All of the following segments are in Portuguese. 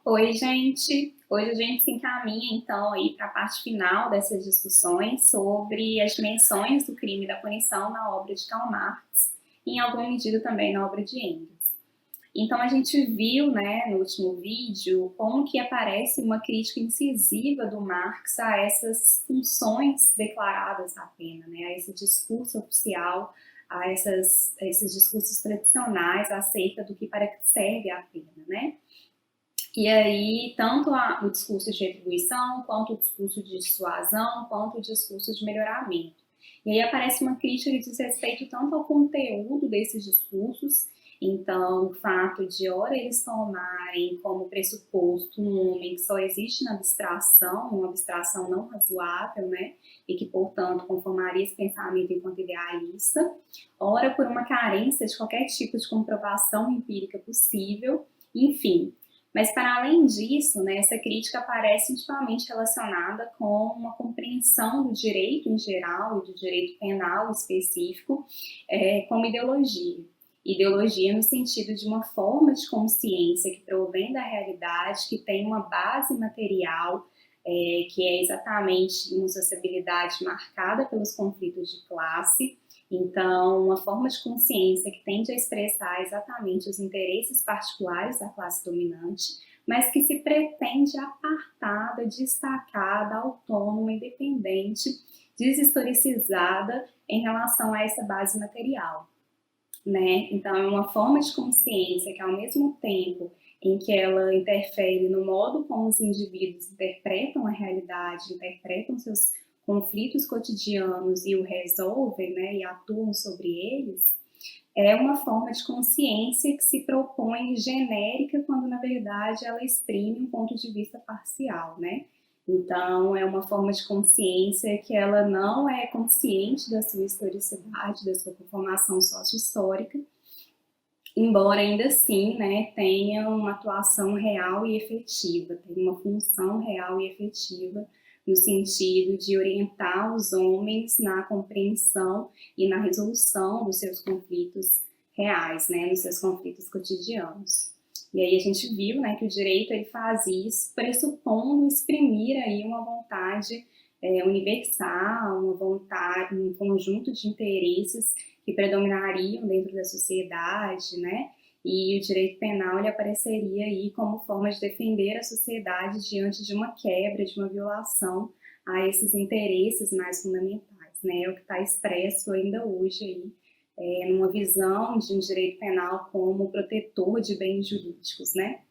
Oi, gente! Hoje a gente se encaminha então aí para a parte final dessas discussões sobre as dimensões do crime e da punição na obra de Karl Marx e em alguma medida também na obra de Engels. Então a gente viu, né, no último vídeo, como que aparece uma crítica incisiva do Marx a essas funções declaradas da pena, né, a esse discurso oficial, a esses discursos tradicionais acerca do que para que serve a pena, né? E aí, tanto o discurso de retribuição, quanto o discurso de dissuasão, quanto o discurso de melhoramento. E aí aparece uma crítica que diz respeito tanto ao conteúdo desses discursos, então o fato de, ora, eles tomarem como pressuposto um homem que só existe na abstração, uma abstração não razoável, né, e que, portanto, conformaria esse pensamento enquanto idealista, ora por uma carência de qualquer tipo de comprovação empírica possível, enfim. Mas, para além disso, né, essa crítica aparece intimamente relacionada com uma compreensão do direito em geral e do direito penal específico como ideologia. Ideologia no sentido de uma forma de consciência que provém da realidade, que tem uma base material, que é exatamente uma sociabilidade marcada pelos conflitos de classe. Então, uma forma de consciência que tende a expressar exatamente os interesses particulares da classe dominante, mas que se pretende apartada, destacada, autônoma, independente, deshistoricizada em relação a essa base material, né? Então, é uma forma de consciência que, ao mesmo tempo em que ela interfere no modo como os indivíduos interpretam a realidade, interpretam seus conflitos cotidianos e o resolvem, né, e atuam sobre eles, é uma forma de consciência que se propõe genérica quando, na verdade, ela exprime um ponto de vista parcial, né? Então, é uma forma de consciência que ela não é consciente da sua historicidade, da sua conformação sócio-histórica, embora ainda assim, né, tenha uma atuação real e efetiva, tenha uma função real e efetiva no sentido de orientar os homens na compreensão e na resolução dos seus conflitos reais, né, nos seus conflitos cotidianos. E aí a gente viu, né, que o direito ele faz isso pressupondo exprimir aí uma vontade universal, uma vontade, um conjunto de interesses que predominariam dentro da sociedade, né? E o direito penal ele apareceria aí como forma de defender a sociedade diante de uma quebra, de uma violação a esses interesses mais fundamentais, né? É o que está expresso ainda hoje aí, numa visão de um direito penal como protetor de bens jurídicos, né?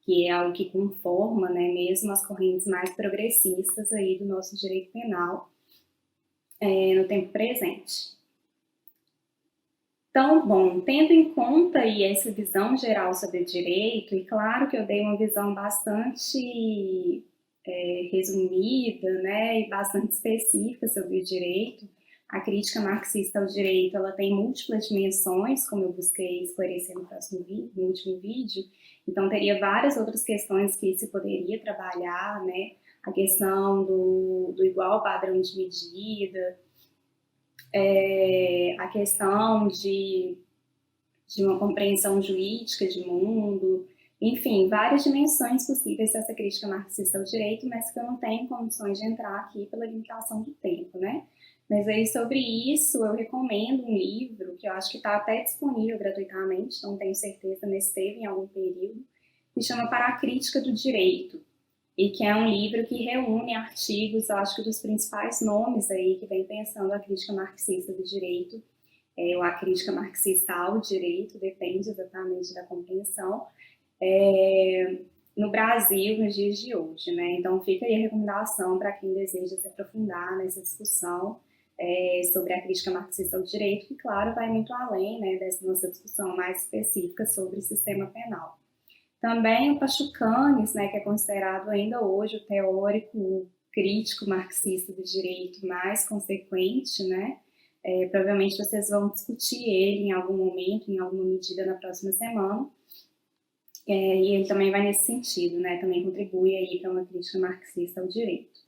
Que é algo que conforma, né, mesmo as correntes mais progressistas aí do nosso direito penal no tempo presente. Então, bom, tendo em conta aí essa visão geral sobre o direito, e claro que eu dei uma visão bastante resumida, né, e bastante específica sobre o direito, a crítica marxista ao direito, ela tem múltiplas dimensões, como eu busquei esclarecer no último vídeo, então teria várias outras questões que se poderia trabalhar, né, a questão do igual padrão de medida, a questão de uma compreensão jurídica de mundo, enfim, várias dimensões possíveis dessa crítica marxista ao direito, mas que eu não tenho condições de entrar aqui pela limitação do tempo, né? Mas aí sobre isso eu recomendo um livro que eu acho que está até disponível gratuitamente, não tenho certeza, mas esteve em algum período, que chama Para a Crítica do Direito, e que é um livro que reúne artigos, eu acho que dos principais nomes aí que vem pensando a crítica marxista do direito, ou a crítica marxista ao direito, depende exatamente da compreensão, no Brasil nos dias de hoje, né? Então fica aí a recomendação para quem deseja se aprofundar nessa discussão sobre a crítica marxista ao direito, que claro vai muito além, né, dessa nossa discussão mais específica sobre o sistema penal. Também o Pachucanes, né, que é considerado ainda hoje o teórico o crítico marxista do direito mais consequente, né? Provavelmente vocês vão discutir ele em algum momento, em alguma medida na próxima semana. E ele também vai nesse sentido, né? Também contribui aí para uma crítica marxista ao direito.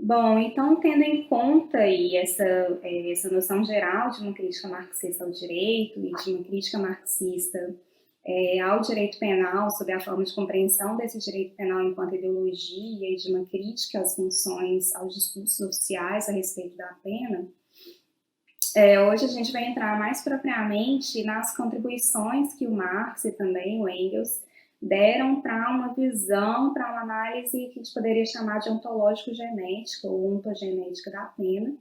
Bom, então, tendo em conta aí essa noção geral de uma crítica marxista ao direito e de uma crítica marxista ao direito penal, sobre a forma de compreensão desse direito penal enquanto ideologia e de uma crítica às funções, aos discursos oficiais a respeito da pena, hoje a gente vai entrar mais propriamente nas contribuições que o Marx e também o Engels deram para uma visão, para uma análise que a gente poderia chamar de ontológico-genética ou ontogenética da pena,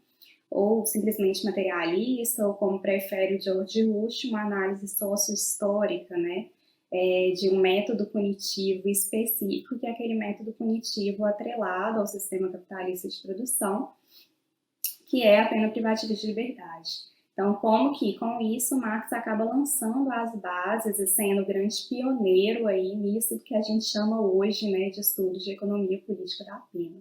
ou simplesmente materialista, ou como prefere o George Rush, uma análise sócio-histórica, né, de um método punitivo específico, que é aquele método punitivo atrelado ao sistema capitalista de produção, que é a pena privativa de liberdade. Então, como que com isso Marx acaba lançando as bases e sendo o grande pioneiro aí nisso que a gente chama hoje, né, de estudo de economia política da pena.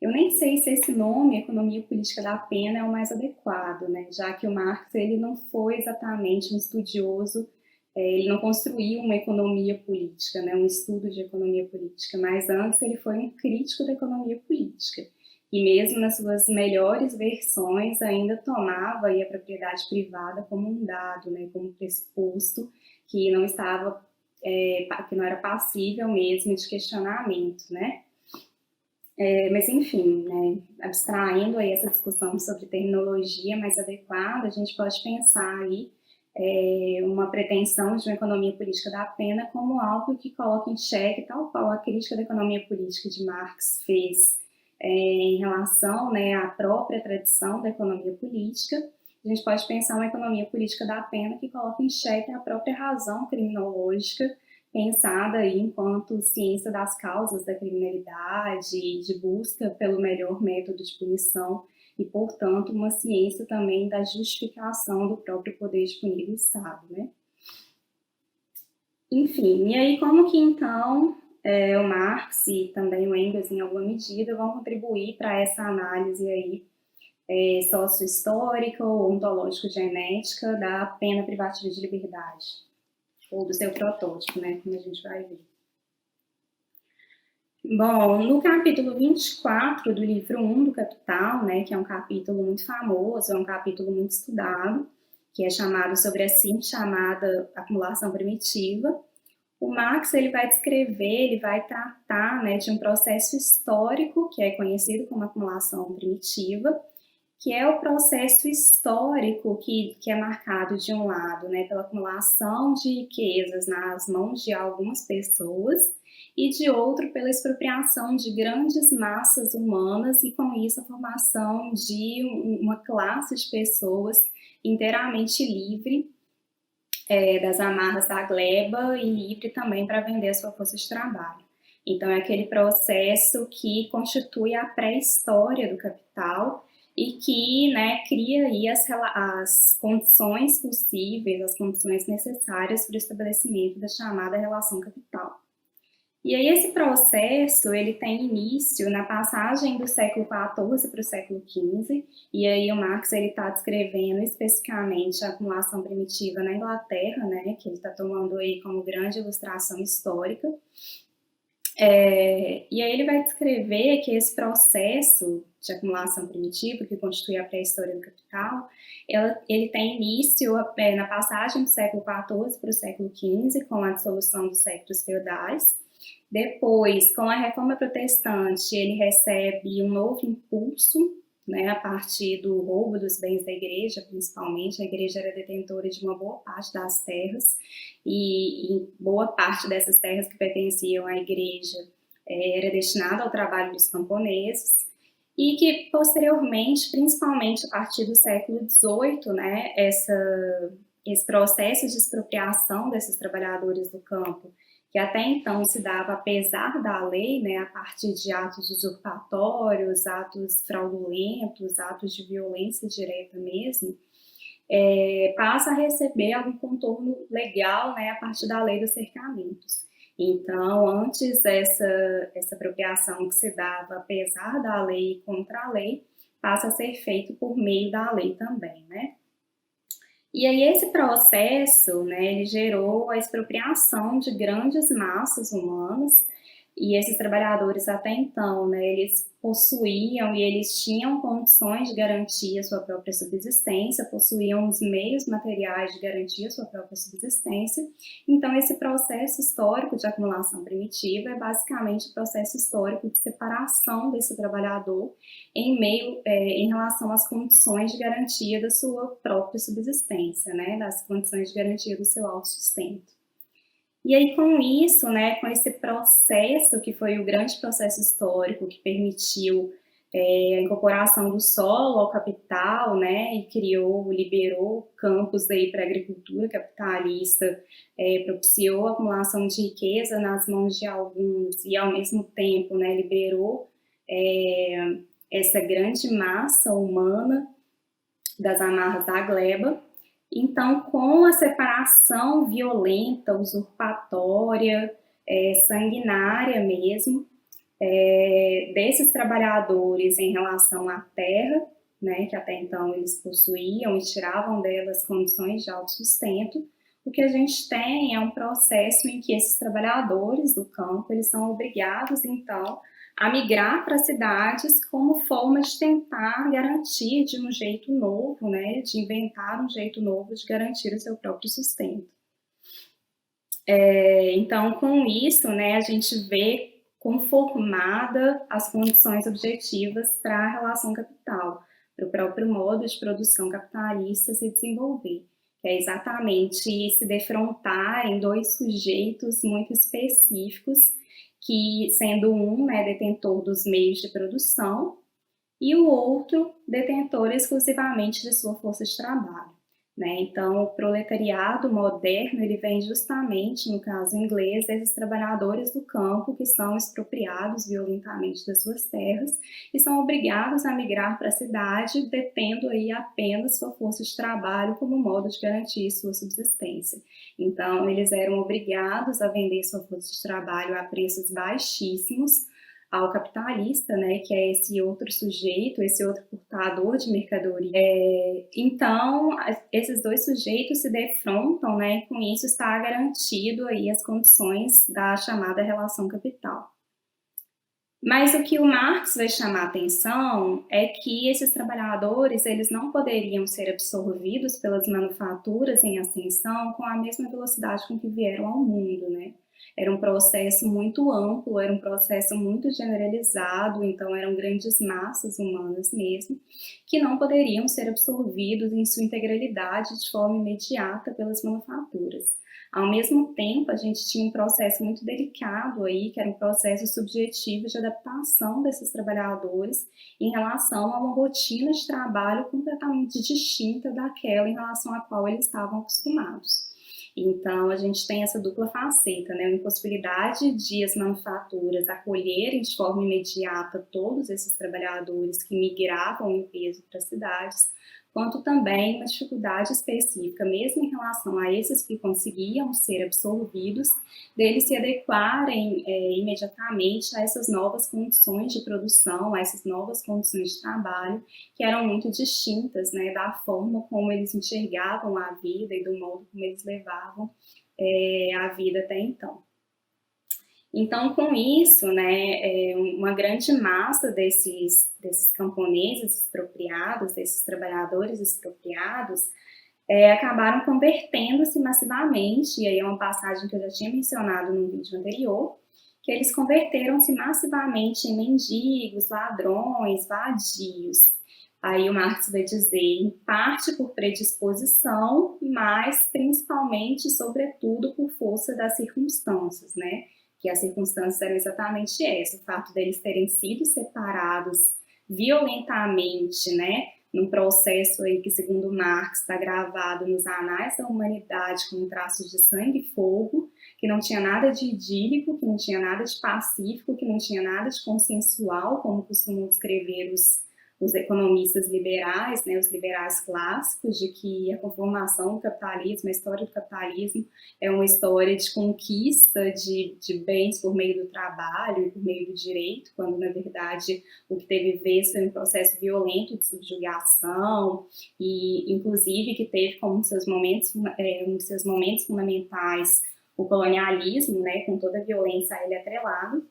Eu nem sei se esse nome, economia política da pena, é o mais adequado, né, já que o Marx ele não foi exatamente um estudioso, ele não construiu uma economia política, né, um estudo de economia política, mas antes ele foi um crítico da economia política. E mesmo nas suas melhores versões ainda tomava aí a propriedade privada como um dado, né, como pressuposto que não estava, que não era passível mesmo de questionamento, né. Mas enfim, né, abstraindo aí essa discussão sobre terminologia mais adequada, a gente pode pensar aí uma pretensão de uma economia política da pena como algo que coloca em xeque, tal qual a crítica da economia política de Marx fez em relação, né, à própria tradição da economia política. A gente pode pensar uma economia política da pena que coloca em xeque a própria razão criminológica, pensada aí enquanto ciência das causas da criminalidade, de busca pelo melhor método de punição e, portanto, uma ciência também da justificação do próprio poder de punir do Estado, né? Enfim, e aí como que então o Marx e também o Engels, em alguma medida, vão contribuir para essa análise aí sócio-histórica ou ontológico-genética da pena privativa de liberdade, ou do seu protótipo, né, como a gente vai ver. Bom, no capítulo 24 do livro 1 do Capital, né, que é um capítulo muito famoso, é um capítulo muito estudado, que é chamado sobre a assim chamada acumulação primitiva, o Marx ele vai descrever, ele vai tratar, né, de um processo histórico que é conhecido como acumulação primitiva, que é o processo histórico que é marcado, de um lado, né, pela acumulação de riquezas nas mãos de algumas pessoas, e de outro, pela expropriação de grandes massas humanas e, com isso, a formação de uma classe de pessoas inteiramente livre das amarras da gleba e livre também para vender a sua força de trabalho. Então, é aquele processo que constitui a pré-história do capital e que, né, cria aí as condições possíveis, as condições necessárias para o estabelecimento da chamada relação capital. E aí esse processo, ele tem início na passagem do século XIV para o século XV, e aí o Marx está descrevendo especificamente a acumulação primitiva na Inglaterra, né, que ele está tomando aí como grande ilustração histórica. E aí ele vai descrever que esse processo de acumulação primitiva, que constitui a pré-história do capital, ele tem início na passagem do século XIV para o século XV, com a dissolução dos séculos feudais. Depois, com a Reforma Protestante, ele recebe um novo impulso, né, a partir do roubo dos bens da igreja, principalmente. A igreja era detentora de uma boa parte das terras, e boa parte dessas terras que pertenciam à igreja era destinada ao trabalho dos camponeses, e que posteriormente, principalmente a partir do século XVIII, né, esse processo de expropriação desses trabalhadores do campo, que até então se dava apesar da lei, né, a partir de atos usurpatórios, atos fraudulentos, atos de violência direta mesmo, passa a receber algum contorno legal, né, a partir da lei dos cercamentos. Então, antes essa apropriação que se dava apesar da lei e contra a lei, passa a ser feito por meio da lei também, né? E aí esse processo, né, ele gerou a expropriação de grandes massas humanas E esses trabalhadores até então, né, eles possuíam e eles tinham condições de garantir a sua própria subsistência, possuíam os meios materiais de garantir a sua própria subsistência. Então, esse processo histórico de acumulação primitiva é basicamente o processo histórico de separação desse trabalhador em relação às condições de garantia da sua própria subsistência, né, das condições de garantia do seu autossustento. E aí, com isso, né, com esse processo, que foi o grande processo histórico que permitiu a incorporação do solo ao capital, né, e liberou campos aí para a agricultura capitalista, propiciou a acumulação de riqueza nas mãos de alguns e, ao mesmo tempo, né, liberou essa grande massa humana das amarras da gleba. Então, com a separação violenta, usurpatória, sanguinária mesmo, desses trabalhadores em relação à terra, né, que até então eles possuíam e tiravam delas condições de autossustento, o que a gente tem é um processo em que esses trabalhadores do campo, eles são obrigados, então, a migrar para cidades como forma de tentar garantir de um jeito novo, né, de inventar um jeito novo de garantir o seu próprio sustento. Então, com isso, né, a gente vê conformada as condições objetivas para a relação capital, para o próprio modo de produção capitalista se desenvolver, que é exatamente se defrontar em dois sujeitos muito específicos, que sendo um, né, detentor dos meios de produção e o outro detentor exclusivamente de sua força de trabalho, né? Então, o proletariado moderno, ele vem justamente, no caso inglês, desses trabalhadores do campo que são expropriados violentamente das suas terras e são obrigados a migrar para a cidade, detendo aí apenas sua força de trabalho como modo de garantir sua subsistência. Então, eles eram obrigados a vender sua força de trabalho a preços baixíssimos ao capitalista, né, que é esse outro sujeito, esse outro portador de mercadoria. Então, esses dois sujeitos se defrontam, né, e com isso está garantido aí as condições da chamada relação capital. Mas o que o Marx vai chamar a atenção é que esses trabalhadores, eles não poderiam ser absorvidos pelas manufaturas em ascensão com a mesma velocidade com que vieram ao mundo, né? Era um processo muito amplo, era um processo muito generalizado, então eram grandes massas humanas mesmo, que não poderiam ser absorvidos em sua integralidade de forma imediata pelas manufaturas. Ao mesmo tempo, a gente tinha um processo muito delicado aí, que era um processo subjetivo de adaptação desses trabalhadores em relação a uma rotina de trabalho completamente distinta daquela em relação à qual eles estavam acostumados. Então, a gente tem essa dupla faceta, né? A impossibilidade de as manufaturas acolherem de forma imediata todos esses trabalhadores que migravam em peso para as cidades, quanto também uma dificuldade específica, mesmo em relação a esses que conseguiam ser absorvidos, deles se adequarem imediatamente a essas novas condições de produção, a essas novas condições de trabalho, que eram muito distintas, né, da forma como eles enxergavam a vida e do modo como eles levavam a vida até então. Então, com isso, né, uma grande massa desses camponeses expropriados, desses trabalhadores expropriados, acabaram convertendo-se massivamente, e aí é uma passagem que eu já tinha mencionado no vídeo anterior, que eles converteram-se massivamente em mendigos, ladrões, vadios. Aí o Marx vai dizer, em parte por predisposição, mas principalmente, sobretudo, por força das circunstâncias, né? Que as circunstâncias eram exatamente essas, o fato deles terem sido separados violentamente, né, num processo aí que, segundo Marx, está gravado nos anais da humanidade com traços de sangue e fogo, que não tinha nada de idílico, que não tinha nada de pacífico, que não tinha nada de consensual, como costumam descrever os economistas liberais, né, os liberais clássicos, de que a conformação do capitalismo, a história do capitalismo é uma história de conquista de bens por meio do trabalho e por meio do direito, quando, na verdade, o que teve vez foi um processo violento de subjugação e, inclusive, que teve como um dos seus momentos fundamentais o colonialismo, né, com toda a violência a ele atrelado.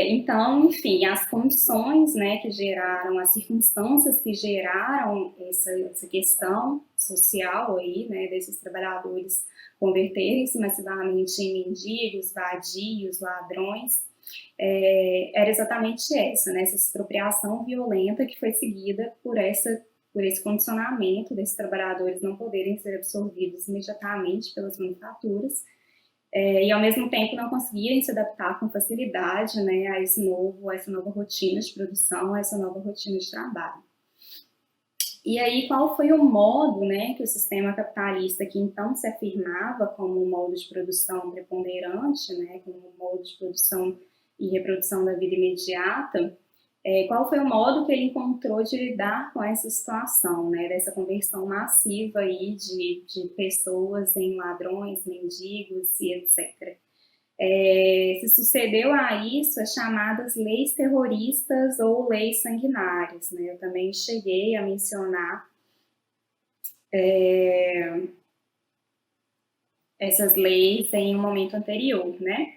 Então, enfim, as condições, né, que geraram, as circunstâncias que geraram essa questão social aí, né, desses trabalhadores converterem-se massivamente em mendigos, vadios, ladrões, era exatamente essa, né, essa expropriação violenta que foi seguida por esse condicionamento desses trabalhadores não poderem ser absorvidos imediatamente pelas manufaturas, e ao mesmo tempo não conseguirem se adaptar com facilidade, né, a essa nova rotina de produção, a essa nova rotina de trabalho. E aí, qual foi o modo, né, que o sistema capitalista, que então se afirmava como um modo de produção preponderante, né, como um modo de produção e reprodução da vida imediata, qual foi o modo que ele encontrou de lidar com essa situação, né, dessa conversão massiva aí de pessoas em ladrões, mendigos e etc. Se sucedeu a isso as chamadas leis terroristas ou leis sanguinárias, né? Eu também cheguei a mencionar essas leis em um momento anterior, né?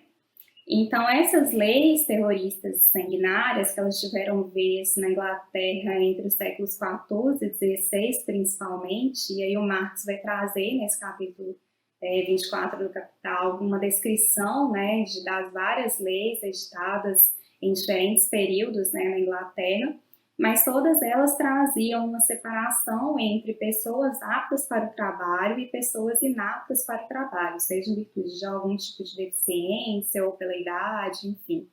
Então, essas leis terroristas sanguinárias, que elas tiveram vez na Inglaterra entre os séculos XIV e XVI, principalmente, e aí o Marx vai trazer nesse capítulo 24 do Capital uma descrição, né, das várias leis editadas em diferentes períodos, né, na Inglaterra, mas todas elas traziam uma separação entre pessoas aptas para o trabalho e pessoas inaptas para o trabalho, seja em virtude de algum tipo de deficiência ou pela idade, enfim.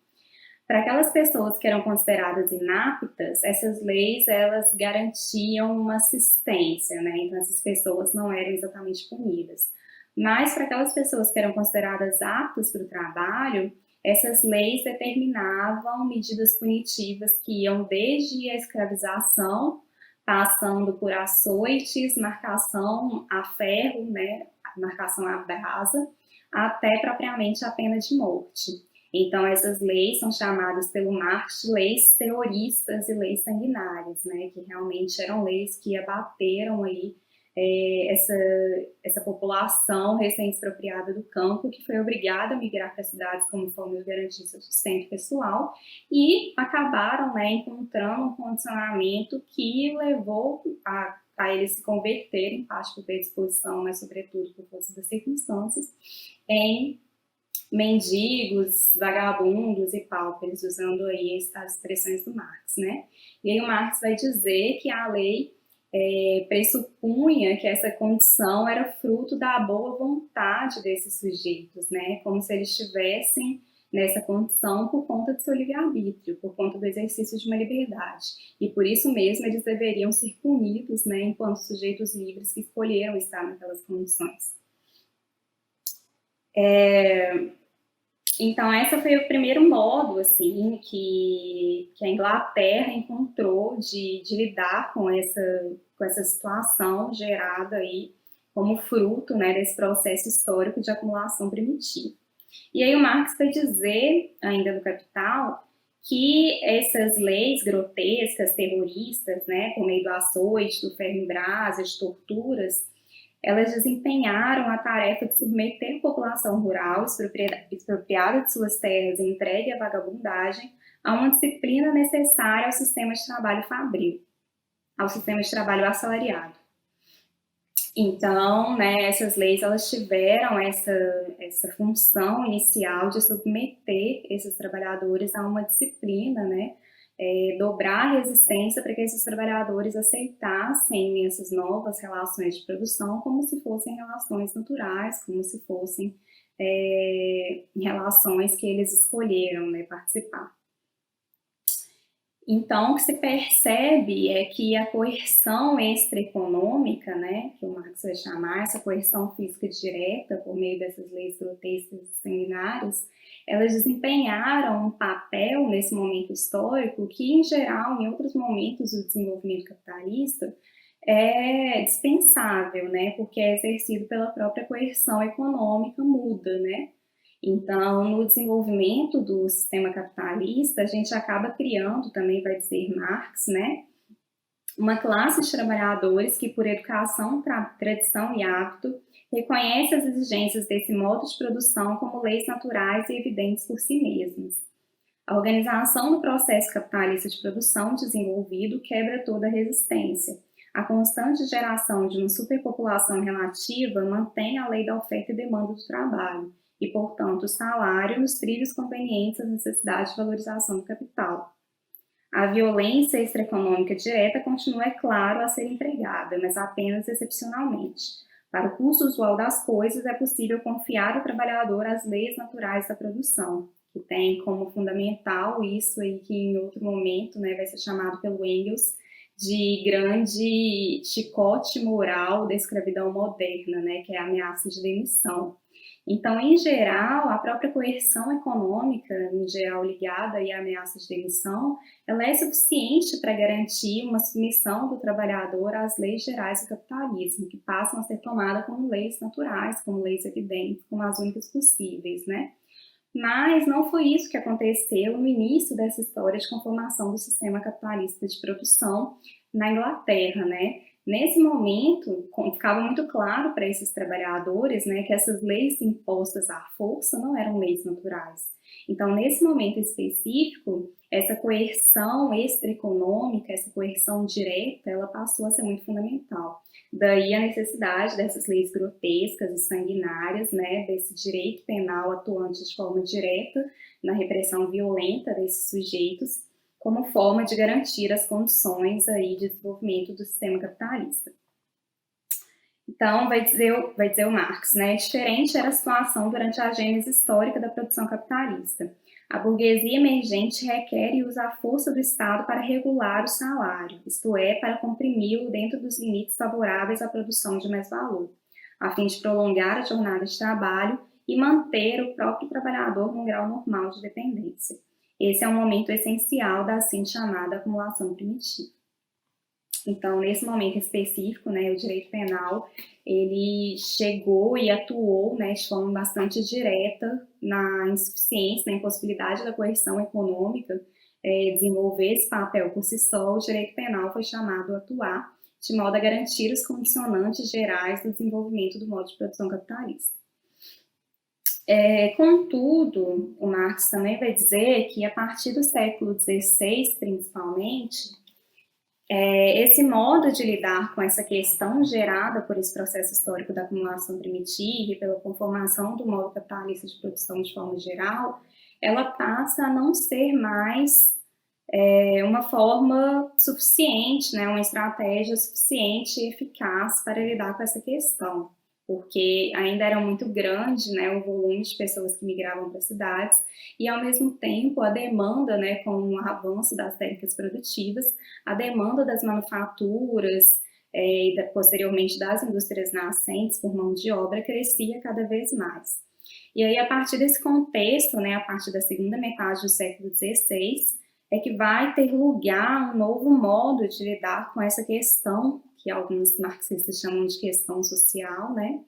Para aquelas pessoas que eram consideradas inaptas, essas leis elas garantiam uma assistência, né? Então essas pessoas não eram exatamente punidas. Mas para aquelas pessoas que eram consideradas aptas para o trabalho, essas leis determinavam medidas punitivas que iam desde a escravização, passando por açoites, marcação a ferro, né, marcação à brasa, até propriamente a pena de morte. Então, essas leis são chamadas pelo Marx de leis terroristas e leis sanguinárias, né, que realmente eram leis que abateram aí essa população recém-expropriada do campo, que foi obrigada a migrar para as cidades como forma de garantir seu sustento pessoal, e acabaram, né, encontrando um condicionamento que levou a eles se converterem, em parte por predisposição, mas sobretudo por força das circunstâncias, em mendigos, vagabundos e paupers, usando aí as expressões do Marx, né? E aí o Marx vai dizer que a lei pressupunha que essa condição era fruto da boa vontade desses sujeitos, né? Como se eles estivessem nessa condição por conta do seu livre-arbítrio, por conta do exercício de uma liberdade. E por isso mesmo eles deveriam ser punidos, né, enquanto sujeitos livres que escolheram estar naquelas condições. Então, esse foi o primeiro modo, assim, que a Inglaterra encontrou de lidar com essa situação gerada aí como fruto, né, desse processo histórico de acumulação primitiva. E aí o Marx vai dizer, ainda no Capital, que essas leis grotescas, terroristas, né, por meio do açoite, do ferro em brasa, de torturas, elas desempenharam a tarefa de submeter a população rural expropriada de suas terras e entregue à vagabundagem a uma disciplina necessária ao sistema de trabalho fabril, ao sistema de trabalho assalariado. Então, né, essas leis elas tiveram essa função inicial de submeter esses trabalhadores a uma disciplina, né, dobrar a resistência para que esses trabalhadores aceitassem essas novas relações de produção como se fossem relações naturais, como se fossem relações que eles escolheram, né, participar. Então, o que se percebe é que a coerção extraeconômica, né, que o Marx vai chamar, essa coerção física direta por meio dessas leis grotescas e sanguinárias, elas desempenharam um papel nesse momento histórico que, em geral, em outros momentos do desenvolvimento capitalista, é dispensável, né, porque é exercido pela própria coerção econômica muda, né. Então, no desenvolvimento do sistema capitalista, a gente acaba criando, também vai dizer Marx, né, uma classe de trabalhadores que, por educação, tradição e hábito, reconhece as exigências desse modo de produção como leis naturais e evidentes por si mesmas. A organização do processo capitalista de produção desenvolvido quebra toda resistência. A constante geração de uma superpopulação relativa mantém a lei da oferta e demanda do trabalho, e, portanto, o salário nos trilhos convenientes às necessidades de valorização do capital. A violência extraeconômica direta continua, é claro, a ser empregada, mas apenas excepcionalmente. Para o curso usual das coisas, é possível confiar ao trabalhador às leis naturais da produção, que tem como fundamental isso aí que em outro momento, né, vai ser chamado pelo Engels de grande chicote moral da escravidão moderna, né, que é a ameaça de demissão. Então, em geral, a própria coerção econômica, em geral ligada à ameaça de demissão, ela é suficiente para garantir uma submissão do trabalhador às leis gerais do capitalismo, que passam a ser tomadas como leis naturais, como leis evidentes, como as únicas possíveis, né? Mas não foi isso que aconteceu no início dessa história de conformação do sistema capitalista de produção na Inglaterra, né? Nesse momento, ficava muito claro para esses trabalhadores, né, que essas leis impostas à força não eram leis naturais. Então, nesse momento específico, essa coerção extraeconômica, essa coerção direta, ela passou a ser muito fundamental. Daí a necessidade dessas leis grotescas e sanguinárias, né, desse direito penal atuante de forma direta na repressão violenta desses sujeitos, como forma de garantir as condições aí de desenvolvimento do sistema capitalista. Então, vai dizer o Marx, né? Diferente era a situação durante a gênese histórica da produção capitalista. A burguesia emergente requer e usa a força do Estado para regular o salário, isto é, para comprimi-lo dentro dos limites favoráveis à produção de mais valor, a fim de prolongar a jornada de trabalho e manter o próprio trabalhador num grau normal de dependência. Esse é um momento essencial da assim chamada acumulação primitiva. Então, nesse momento específico, né, o direito penal, ele chegou e atuou, né, de forma bastante direta na insuficiência, na impossibilidade da coerção econômica desenvolver esse papel por si só. O direito penal foi chamado a atuar de modo a garantir os condicionantes gerais do desenvolvimento do modo de produção capitalista. Contudo, o Marx também vai dizer que a partir do século XVI, principalmente, esse modo de lidar com essa questão gerada por esse processo histórico da acumulação primitiva e pela conformação do modo capitalista de produção de forma geral, ela passa a não ser mais uma forma suficiente, né, uma estratégia suficiente e eficaz para lidar com essa questão, porque ainda era muito grande, né, o volume de pessoas que migravam para as cidades e, ao mesmo tempo, a demanda, né, com o avanço das técnicas produtivas, a demanda das manufaturas e, posteriormente, das indústrias nascentes por mão de obra crescia cada vez mais. E aí, a partir desse contexto, né, a partir da segunda metade do século XVI, é que vai ter lugar um novo modo de lidar com essa questão, que alguns marxistas chamam de questão social, né,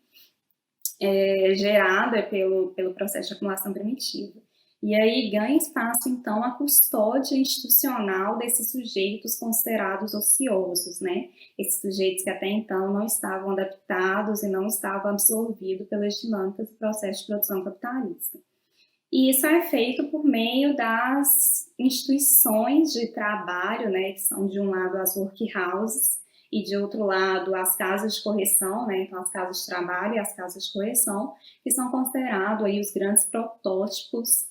gerada pelo processo de acumulação primitiva. E aí ganha espaço, então, a custódia institucional desses sujeitos considerados ociosos, né, esses sujeitos que até então não estavam adaptados e não estavam absorvidos pelas dinâmicas do processo de produção capitalista. E isso é feito por meio das instituições de trabalho, né, que são de um lado as workhouses e de outro lado as casas de correção, né, então as casas de trabalho e as casas de correção, que são considerados aí os grandes protótipos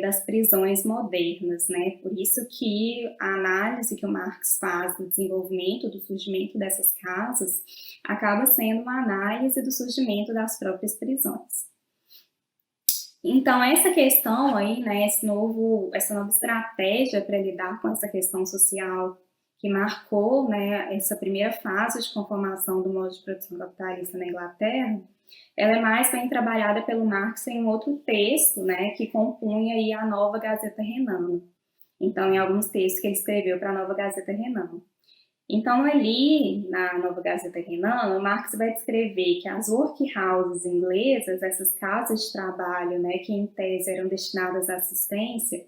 das prisões modernas, né, por isso que a análise que o Marx faz do desenvolvimento, do surgimento dessas casas, acaba sendo uma análise do surgimento das próprias prisões. Então, essa questão aí, né, essa nova estratégia para lidar com essa questão social que marcou, né, essa primeira fase de conformação do modo de produção capitalista na Inglaterra, ela é mais bem trabalhada pelo Marx em um outro texto, né, que compunha aí a Nova Gazeta Renana. Então, em alguns textos que ele escreveu para a Nova Gazeta Renana. Então, ali, na Nova Gazeta Renana, Marx vai descrever que as workhouses inglesas, essas casas de trabalho, né, que em tese eram destinadas à assistência,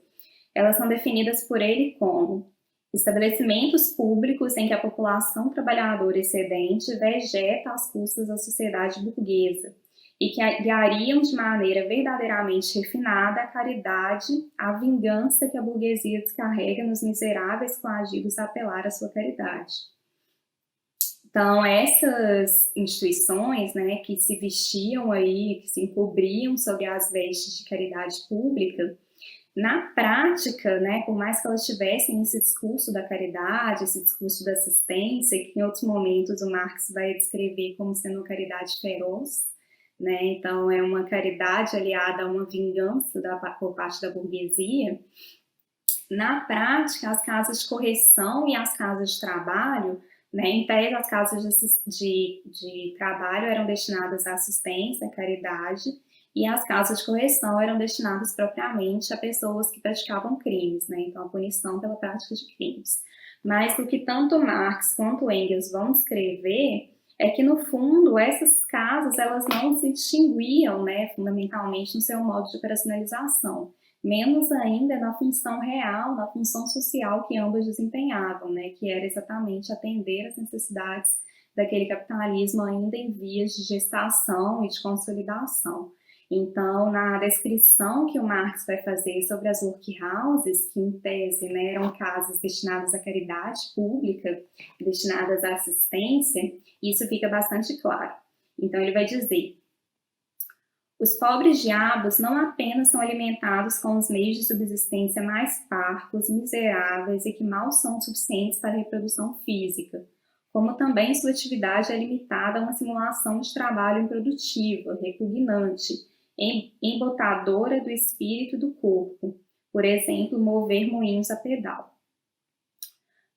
elas são definidas por ele como Estabelecimentos públicos em que a população trabalhadora excedente vegeta às custas da sociedade burguesa e que guiariam de maneira verdadeiramente refinada a caridade, a vingança que a burguesia descarrega nos miseráveis coagidos a apelar à sua caridade. Então, essas instituições, né, que se vestiam aí, que se encobriam sob as vestes de caridade pública, na prática, né, por mais que elas tivessem esse discurso da caridade, esse discurso da assistência, que em outros momentos o Marx vai descrever como sendo uma caridade feroz, né, então é uma caridade aliada a uma vingança por parte da burguesia, na prática, as casas de correção e as casas de trabalho, né, em tese, as casas de trabalho eram destinadas à assistência, à caridade, e as casas de correção eram destinadas propriamente a pessoas que praticavam crimes, né, então a punição pela prática de crimes. Mas o que tanto Marx quanto Engels vão descrever é que, no fundo, essas casas elas não se distinguiam, né, fundamentalmente no seu modo de operacionalização, menos ainda na função real, na função social que ambas desempenhavam, né, que era exatamente atender às necessidades daquele capitalismo ainda em vias de gestação e de consolidação. Então, na descrição que o Marx vai fazer sobre as workhouses, que em tese, né, eram casas destinadas à caridade pública, destinadas à assistência, isso fica bastante claro. Então, ele vai dizer: os pobres diabos não apenas são alimentados com os meios de subsistência mais parcos, miseráveis e que mal são suficientes para a reprodução física, como também sua atividade é limitada a uma simulação de trabalho improdutiva, repugnante, embotadora do espírito e do corpo, por exemplo, mover moinhos a pedal.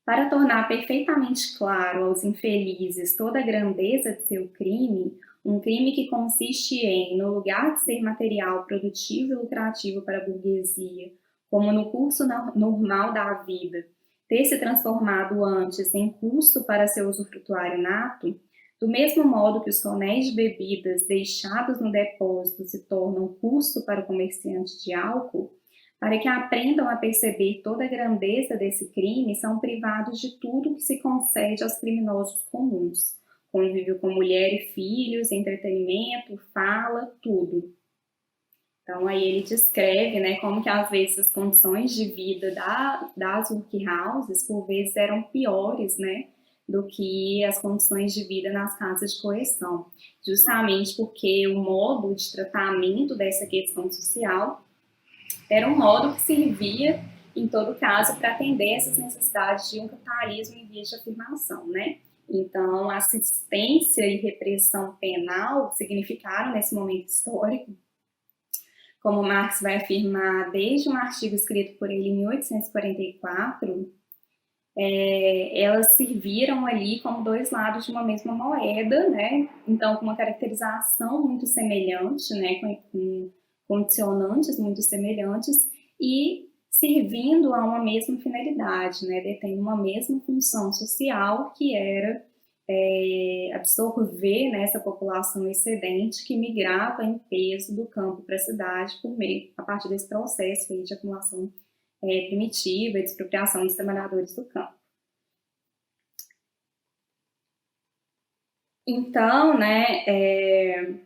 Para tornar perfeitamente claro aos infelizes toda a grandeza de seu crime, um crime que consiste em, no lugar de ser material produtivo e lucrativo para a burguesia, como no curso normal da vida, ter se transformado antes em custo para seu usufrutuário nato, do mesmo modo que os tonéis de bebidas deixados no depósito se tornam custo para o comerciante de álcool, para que aprendam a perceber toda a grandeza desse crime, são privados de tudo que se concede aos criminosos comuns. Convívio com mulher e filhos, entretenimento, fala, tudo. Então, aí ele descreve, né, como que às vezes as condições de vida das workhouses, por vezes, eram piores, né, do que as condições de vida nas casas de correção, justamente porque o modo de tratamento dessa questão social era um modo que servia, em todo caso, para atender essas necessidades de um capitalismo em vias de afirmação, né? Então, assistência e repressão penal significaram, nesse momento histórico, como Marx vai afirmar desde um artigo escrito por ele em 1844, elas serviram ali como dois lados de uma mesma moeda, né? Então, com uma caracterização muito semelhante, né? Com condicionantes muito semelhantes e servindo a uma mesma finalidade, né? Detém uma mesma função social, que era absorver, né, essa população excedente que migrava em peso do campo para a cidade a partir desse processo aí de acumulação primitiva e de expropriação dos trabalhadores do campo. Então, né,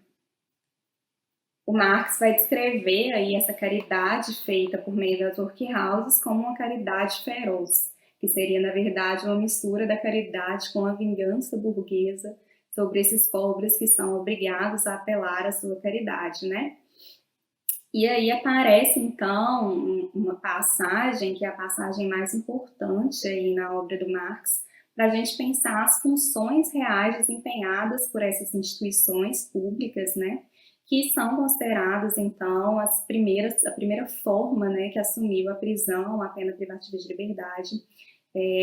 o Marx vai descrever aí essa caridade feita por meio das workhouses como uma caridade feroz, que seria, na verdade, uma mistura da caridade com a vingança burguesa sobre esses pobres que são obrigados a apelar à sua caridade, né? E aí aparece, então, uma passagem, que é a passagem mais importante aí na obra do Marx, para a gente pensar as funções reais desempenhadas por essas instituições públicas, né? Que são consideradas, então, a primeira forma, né, que assumiu a prisão, a pena privativa de liberdade,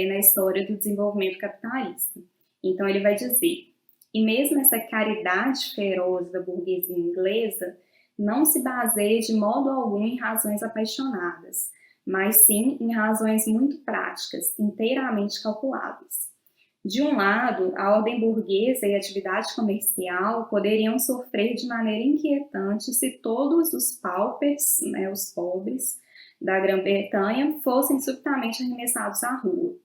na história do desenvolvimento capitalista. Então, ele vai dizer: e mesmo essa caridade feroz da burguesia inglesa não se baseia de modo algum em razões apaixonadas, mas sim em razões muito práticas, inteiramente calculáveis. De um lado, a ordem burguesa e a atividade comercial poderiam sofrer de maneira inquietante se todos os paupers, né, os pobres, da Grã-Bretanha fossem subitamente arremessados à rua.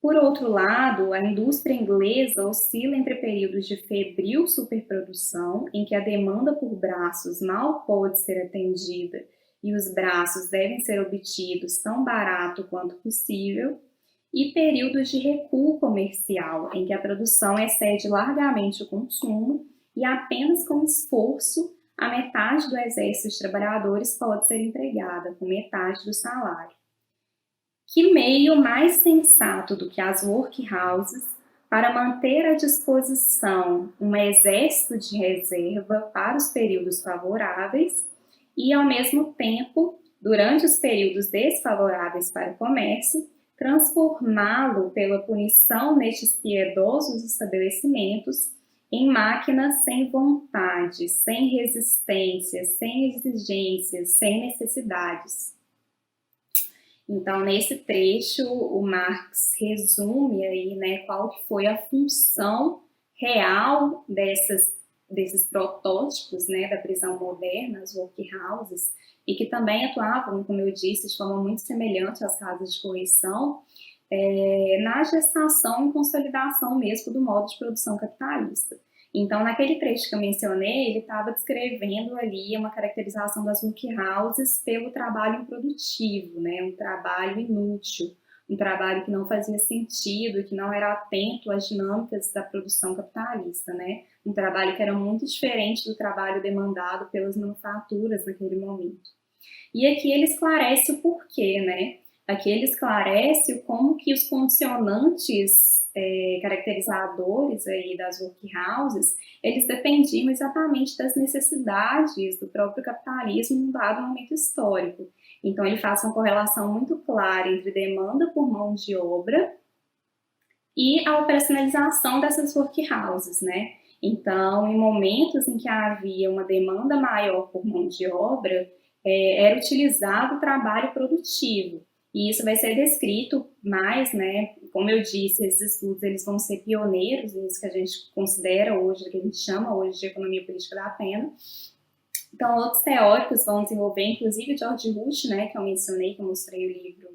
Por outro lado, a indústria inglesa oscila entre períodos de febril superprodução, em que a demanda por braços mal pode ser atendida e os braços devem ser obtidos tão barato quanto possível, e períodos de recuo comercial, em que a produção excede largamente o consumo e apenas com esforço a metade do exército de trabalhadores pode ser empregada, com metade do salário. Que meio mais sensato do que as workhouses para manter à disposição um exército de reserva para os períodos favoráveis e, ao mesmo tempo, durante os períodos desfavoráveis para o comércio, transformá-lo pela punição nestes piedosos estabelecimentos em máquinas sem vontade, sem resistência, sem exigências, sem necessidades. Então, nesse trecho, o Marx resume aí, né, qual que foi a função real desses protótipos, né, da prisão moderna, as workhouses, e que também atuavam, como eu disse, de forma muito semelhante às casas de correção, na gestação e consolidação mesmo do modo de produção capitalista. Então, naquele trecho que eu mencionei, ele estava descrevendo ali uma caracterização das workhouses pelo trabalho improdutivo, né? Um trabalho inútil, um trabalho que não fazia sentido, que não era atento às dinâmicas da produção capitalista, né? Um trabalho que era muito diferente do trabalho demandado pelas manufaturas naquele momento. E aqui ele esclarece o porquê, né? Aqui ele esclarece como que os condicionantes caracterizadores aí das workhouses, eles dependiam exatamente das necessidades do próprio capitalismo em um dado momento histórico. Então ele faz uma correlação muito clara entre demanda por mão de obra e a operacionalização dessas workhouses, né? Então, em momentos em que havia uma demanda maior por mão de obra, era utilizado o trabalho produtivo. E isso vai ser descrito mais, né? Como eu disse, esses estudos eles vão ser pioneiros nisso que a gente considera hoje, que a gente chama hoje de economia política da pena. Então, outros teóricos vão desenvolver, inclusive George Rush, né, que eu mencionei, que eu mostrei o livro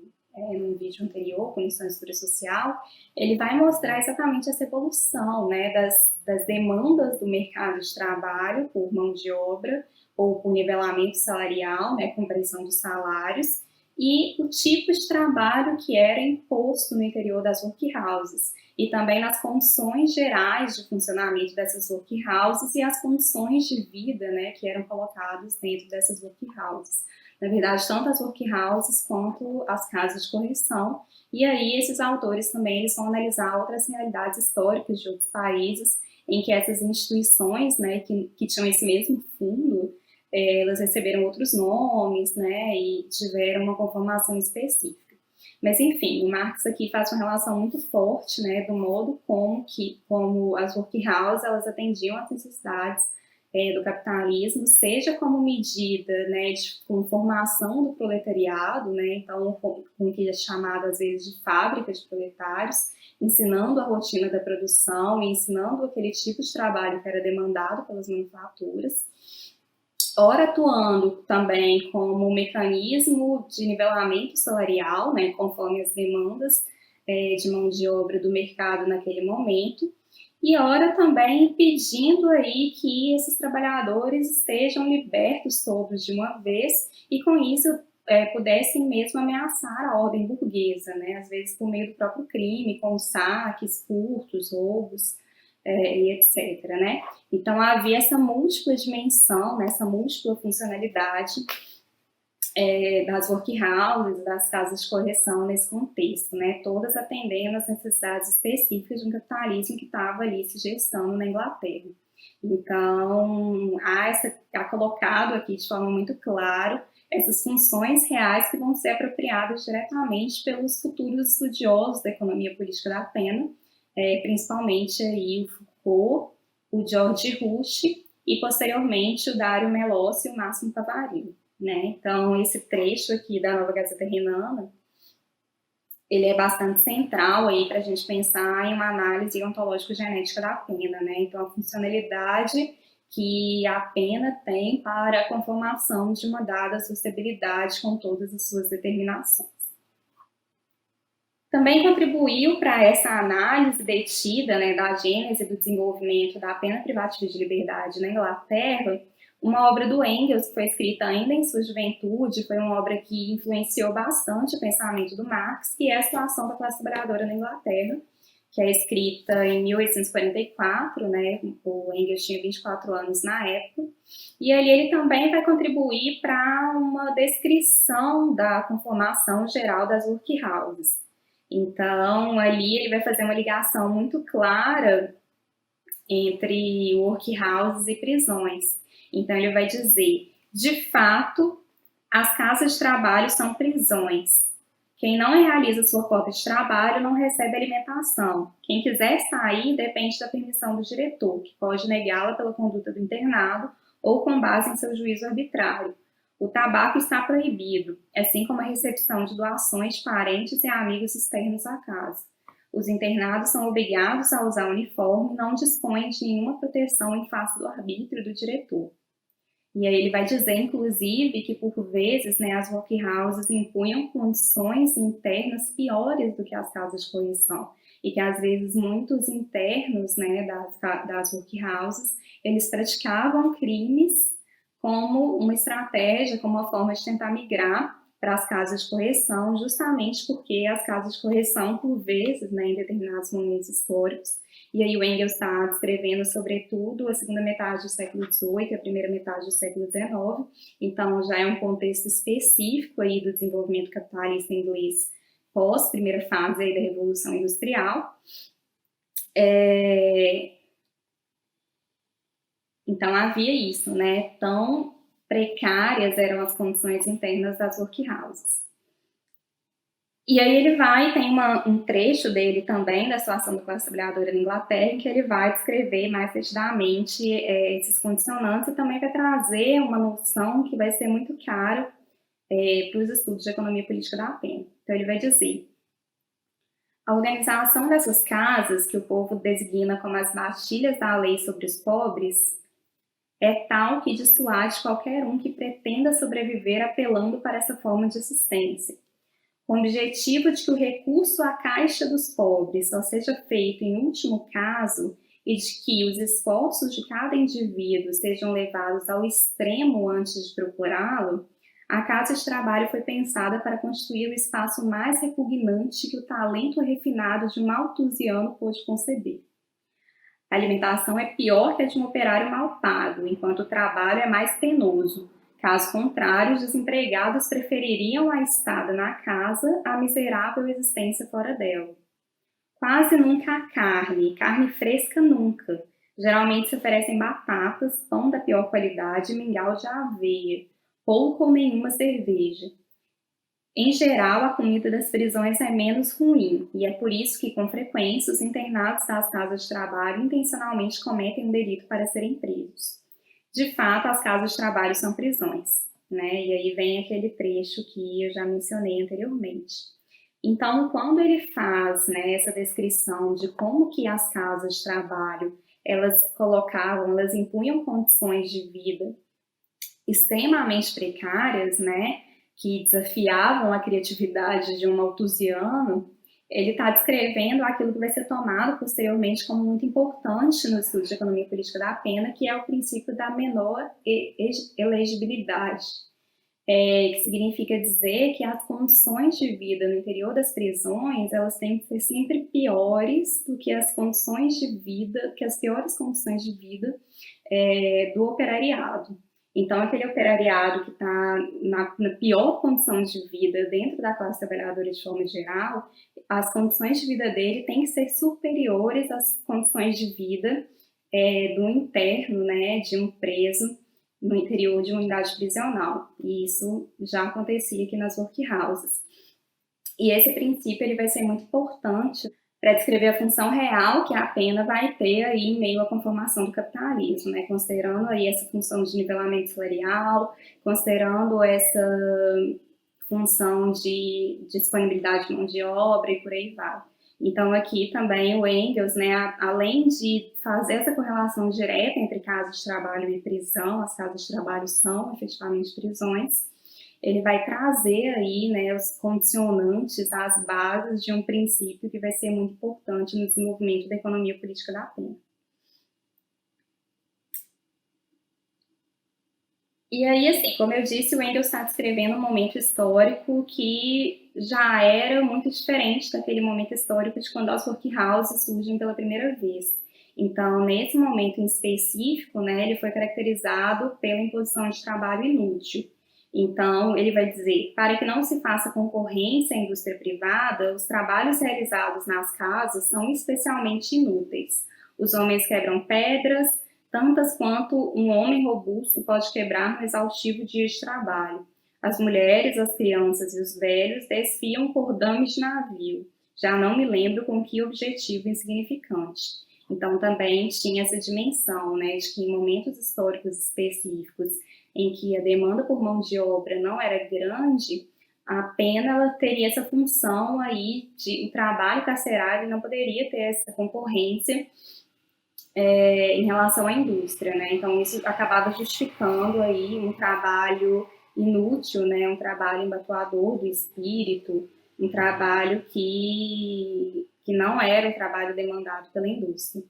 num vídeo anterior, Condição de Estrutura Social, ele vai mostrar exatamente essa evolução, né, das demandas do mercado de trabalho por mão de obra ou por nivelamento salarial, né, compreensão dos salários, e o tipo de trabalho que era imposto no interior das workhouses, e também nas condições gerais de funcionamento dessas workhouses e as condições de vida, né, que eram colocadas dentro dessas workhouses. Na verdade, tanto as workhouses quanto as casas de correção. E aí esses autores também eles vão analisar outras realidades históricas de outros países em que essas instituições, né, que tinham esse mesmo fundo, elas receberam outros nomes, né, e tiveram uma conformação específica. Mas, enfim, o Marx aqui faz uma relação muito forte, né, do modo como as workhouses elas atendiam às necessidades do capitalismo, seja como medida, né, de conformação do proletariado, né, então com o que é chamado às vezes de fábrica de proletários, ensinando a rotina da produção e ensinando aquele tipo de trabalho que era demandado pelas manufaturas, ora atuando também como um mecanismo de nivelamento salarial, né, conforme as demandas de mão de obra do mercado naquele momento, e ora também pedindo aí que esses trabalhadores estejam libertos todos de uma vez e com isso pudessem mesmo ameaçar a ordem burguesa, né, às vezes por meio do próprio crime, com saques, furtos, roubos, e etc, né? Então havia essa múltipla dimensão, né, essa múltipla funcionalidade das workhouses, das casas de correção nesse contexto, né, todas atendendo às necessidades específicas de um capitalismo que estava ali se gestando na Inglaterra. Então, está colocado aqui de forma muito clara essas funções reais que vão ser apropriadas diretamente pelos futuros estudiosos da economia política da pena, principalmente aí o Foucault, o George Rush e posteriormente o Dario Melossi e o Máximo Pavarino, né? Então esse trecho aqui da Nova Gazeta Renana ele é bastante central aí para a gente pensar em uma análise ontológico-genética da pena, né? Então a funcionalidade que a pena tem para a conformação de uma dada sociabilidade com todas as suas determinações. Também contribuiu para essa análise detida, né, da gênese do desenvolvimento da pena privativa de liberdade na Inglaterra, uma obra do Engels, que foi escrita ainda em sua juventude, foi uma obra que influenciou bastante o pensamento do Marx, que é a Situação da Classe Trabalhadora na Inglaterra, que é escrita em 1844, né, o Engels tinha 24 anos na época, e ali ele também vai contribuir para uma descrição da conformação geral das workhouses. Então, ali ele vai fazer uma ligação muito clara entre workhouses e prisões. Então, ele vai dizer, de fato, as casas de trabalho são prisões. Quem não realiza sua cota de trabalho não recebe alimentação. Quem quiser sair depende da permissão do diretor, que pode negá-la pela conduta do internado ou com base em seu juízo arbitrário. O tabaco está proibido, assim como a recepção de doações de parentes e amigos externos à casa. Os internados são obrigados a usar uniforme e não dispõem de nenhuma proteção em face do arbítrio do diretor. E aí ele vai dizer, inclusive, que por vezes, né, as workhouses impunham condições internas piores do que as casas de correção. E que às vezes muitos internos, né, das workhouses, eles praticavam crimes como uma estratégia, como uma forma de tentar migrar para as casas de correção, justamente porque as casas de correção, por vezes, né, em determinados momentos históricos, e aí o Engels está descrevendo, sobretudo, a segunda metade do século XVIII e a primeira metade do século XIX, então já é um contexto específico aí do desenvolvimento capitalista inglês pós-primeira fase aí da Revolução Industrial. Então havia isso, né? Tão precárias eram as condições internas das workhouses. E aí ele tem um trecho dele também, da situação da classe trabalhadora na Inglaterra, em que ele vai descrever mais detidamente esses condicionantes e também vai trazer uma noção que vai ser muito cara para os estudos de economia política da pena. Então ele vai dizer, a organização dessas casas, que o povo designa como as bastilhas da lei sobre os pobres, é tal que dissuade qualquer um que pretenda sobreviver apelando para essa forma de assistência, com o objetivo de que o recurso à caixa dos pobres só seja feito em último caso e de que os esforços de cada indivíduo sejam levados ao extremo antes de procurá-lo, a casa de trabalho foi pensada para constituir o espaço mais repugnante que o talento refinado de um malthusiano pôde conceber. A alimentação é pior que a de um operário mal pago, enquanto o trabalho é mais penoso. Caso contrário, os desempregados prefeririam a estada na casa à miserável existência fora dela. Quase nunca há carne fresca nunca. Geralmente se oferecem batatas, pão da pior qualidade e mingau de aveia, pouco ou nenhuma cerveja. Em geral, a comida das prisões é menos ruim, e é por isso que, com frequência, os internados das casas de trabalho intencionalmente cometem um delito para serem presos. De fato, as casas de trabalho são prisões, né? E aí vem aquele trecho que eu já mencionei anteriormente. Então, quando ele faz, né, essa descrição de como que as casas de trabalho, elas impunham condições de vida extremamente precárias, né, que desafiavam a criatividade de um malthusiano, ele está descrevendo aquilo que vai ser tomado posteriormente como muito importante no estudo de economia política da pena, que é o princípio da menor elegibilidade, que significa dizer que as condições de vida no interior das prisões, elas têm que ser sempre piores do que as condições de vida, que as piores condições de vida do operariado. Então, aquele operariado que está na pior condição de vida dentro da classe trabalhadora de forma geral, as condições de vida dele têm que ser superiores às condições de vida do interno, né, de um preso no interior de uma unidade prisional. E isso já acontecia aqui nas workhouses. E esse princípio ele vai ser muito importante para descrever a função real que a pena vai ter aí em meio à conformação do capitalismo, né? Considerando aí essa função de nivelamento salarial, considerando essa função de disponibilidade de mão de obra e por aí vai. Então, aqui também o Engels, né, além de fazer essa correlação direta entre casas de trabalho e prisão, as casas de trabalho são efetivamente prisões, ele vai trazer aí, né, os condicionantes, as bases de um princípio que vai ser muito importante no desenvolvimento da economia política da pena. E aí, assim, como eu disse, o Engels está descrevendo um momento histórico que já era muito diferente daquele momento histórico de quando as workhouses surgem pela primeira vez. Então, nesse momento em específico, né, ele foi caracterizado pela imposição de trabalho inútil. Então, ele vai dizer, para que não se faça concorrência à indústria privada, os trabalhos realizados nas casas são especialmente inúteis. Os homens quebram pedras, tantas quanto um homem robusto pode quebrar no exaustivo dia de trabalho. As mulheres, as crianças e os velhos desfiam por dames de navio. Já não me lembro com que objetivo insignificante. Então, também tinha essa dimensão, né, de que em momentos históricos específicos, em que a demanda por mão de obra não era grande, a pena ela teria essa função aí de o trabalho carcerário não poderia ter essa concorrência em relação à indústria, né? Então isso acabava justificando aí um trabalho inútil, né? Um trabalho embatuador do espírito, um trabalho que não era um trabalho demandado pela indústria.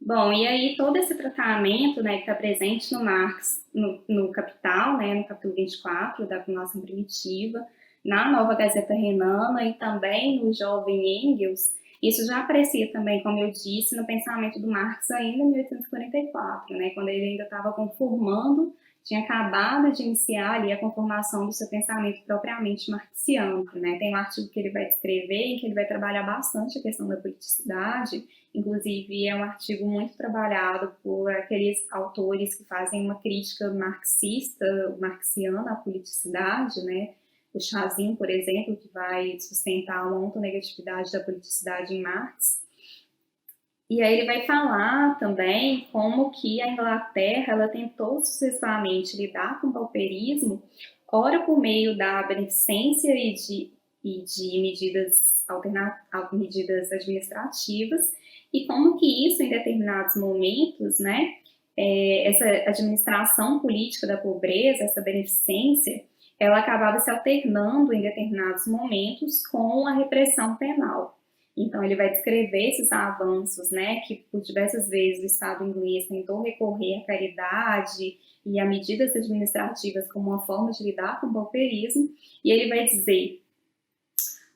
Bom, e aí todo esse tratamento, né, que está presente no Marx, no Capital, né, no capítulo 24 da acumulação primitiva, na Nova Gazeta Renana e também no Jovem Engels, isso já aparecia também, como eu disse, no pensamento do Marx ainda em 1844, né, quando ele ainda estava conformando, tinha acabado de iniciar ali a conformação do seu pensamento propriamente marxiano, né? Tem um artigo que ele vai descrever em que ele vai trabalhar bastante a questão da politicidade. Inclusive, é um artigo muito trabalhado por aqueles autores que fazem uma crítica marxista, marxiana à politicidade, né? O Chazin, por exemplo, que vai sustentar uma ontonegatividade da politicidade em Marx. E aí ele vai falar também como que a Inglaterra ela tentou sucessivamente lidar com o pauperismo, ora por meio da beneficência e de medidas administrativas, e como que isso, em determinados momentos, né, essa administração política da pobreza, essa beneficência, ela acabava se alternando em determinados momentos com a repressão penal. Então, ele vai descrever esses avanços, né, que por diversas vezes o Estado inglês tentou recorrer à caridade e a medidas administrativas como uma forma de lidar com o pauperismo, e ele vai dizer: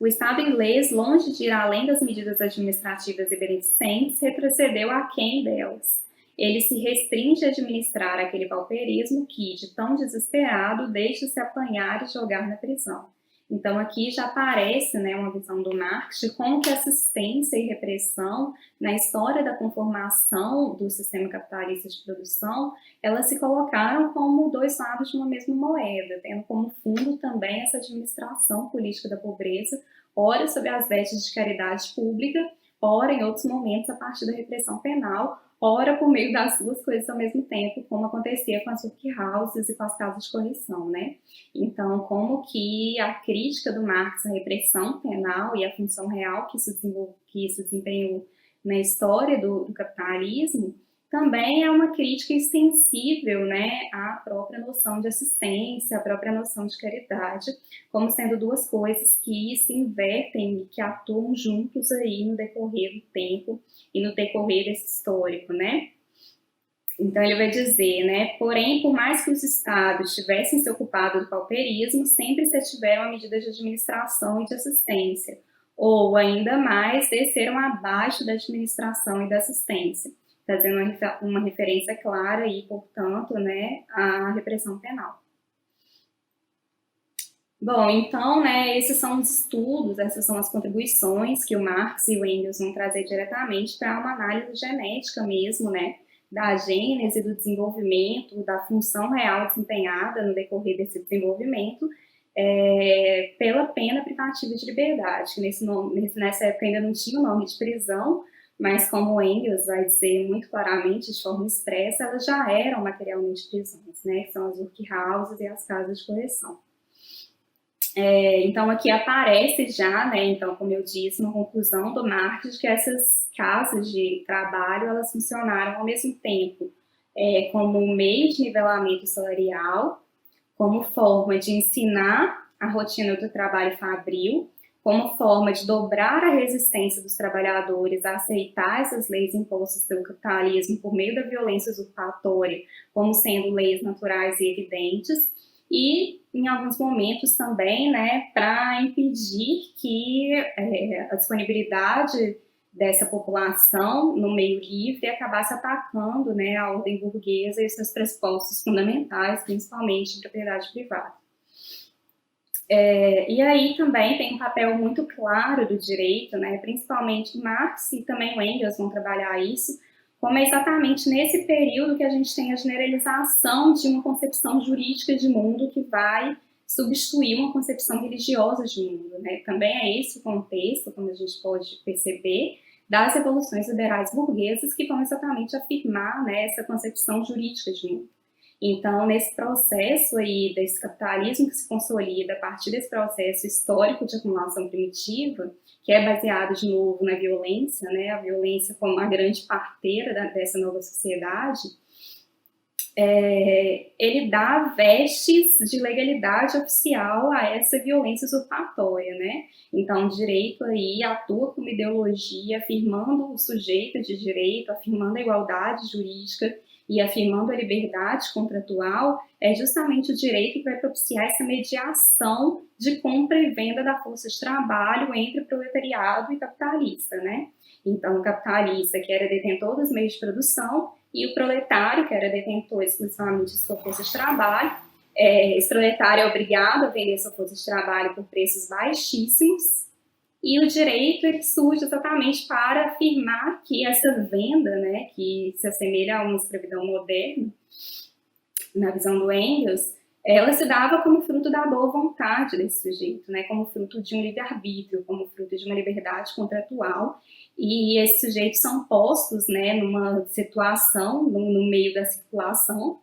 o Estado inglês, longe de ir além das medidas administrativas e beneficentes, retrocedeu aquém delas. Ele se restringe a administrar aquele pauperismo que, de tão desesperado, deixa-se apanhar e jogar na prisão. Então, aqui já aparece, né, uma visão do Marx de como que assistência e repressão, na história da conformação do sistema capitalista de produção, elas se colocaram como dois lados de uma mesma moeda, tendo como fundo também essa administração política da pobreza, ora sob as vestes de caridade pública, ora em outros momentos a partir da repressão penal, ora por meio das duas coisas ao mesmo tempo, como acontecia com as workhouses e com as casas de correção, né? Então, como que a crítica do Marx à repressão penal e a função real que isso desempenhou na história do capitalismo, também é uma crítica extensível, né, à própria noção de assistência, à própria noção de caridade, como sendo duas coisas que se invertem e que atuam juntos aí no decorrer do tempo e no decorrer desse histórico, né? Então ele vai dizer, né, porém, por mais que os estados tivessem se ocupado do pauperismo, sempre se tiveram a medida de administração e de assistência, ou ainda mais, desceram abaixo da administração e da assistência, fazendo uma referência clara e, portanto, né, à repressão penal. Bom, então, né, esses são os estudos, essas são as contribuições que o Marx e o Engels vão trazer diretamente para uma análise genética mesmo, né, da gênese, do desenvolvimento, da função real desempenhada no decorrer desse desenvolvimento pela pena privativa de liberdade, que nessa época ainda não tinha o nome de prisão, mas como o Engels vai dizer muito claramente, de forma expressa, elas já eram materialmente prisões, né, que são as workhouses e as casas de correção. Então, aqui aparece já, né, então, como eu disse, uma conclusão do Marx, que essas casas de trabalho, elas funcionaram ao mesmo tempo como um meio de nivelamento salarial, como forma de ensinar a rotina do trabalho fabril, como forma de dobrar a resistência dos trabalhadores a aceitar essas leis impostas pelo capitalismo por meio da violência usurpatória, como sendo leis naturais e evidentes, e em alguns momentos também, né, para impedir que a disponibilidade dessa população no meio livre acabasse atacando, né, a ordem burguesa e seus pressupostos fundamentais, principalmente propriedade privada. E aí também tem um papel muito claro do direito, né, principalmente Marx e também o Engels vão trabalhar isso, como é exatamente nesse período que a gente tem a generalização de uma concepção jurídica de mundo que vai substituir uma concepção religiosa de mundo, né? Também é esse o contexto, como a gente pode perceber, das revoluções liberais burguesas que vão exatamente afirmar, né, essa concepção jurídica de mundo. Então, nesse processo aí desse capitalismo que se consolida a partir desse processo histórico de acumulação primitiva, que é baseado de novo na violência, né, a violência como a grande parteira dessa nova sociedade, ele dá vestes de legalidade oficial a essa violência usurpatória, né? Então, o direito aí atua como ideologia, afirmando o sujeito de direito, afirmando a igualdade jurídica e afirmando a liberdade contratual, é justamente o direito que vai propiciar essa mediação de compra e venda da força de trabalho entre o proletariado e capitalista, né? Então, o capitalista, que era detentor dos meios de produção, e o proletário, que era detentor exclusivamente de sua força de trabalho, esse proletário é obrigado a vender sua força de trabalho por preços baixíssimos, e o direito ele surge exatamente para afirmar que essa venda, né, que se assemelha a uma escravidão moderna, na visão do Engels, ela se dava como fruto da boa vontade desse sujeito, né, como fruto de um livre-arbítrio, como fruto de uma liberdade contratual, e esses sujeitos são postos, né, numa situação, no meio da circulação,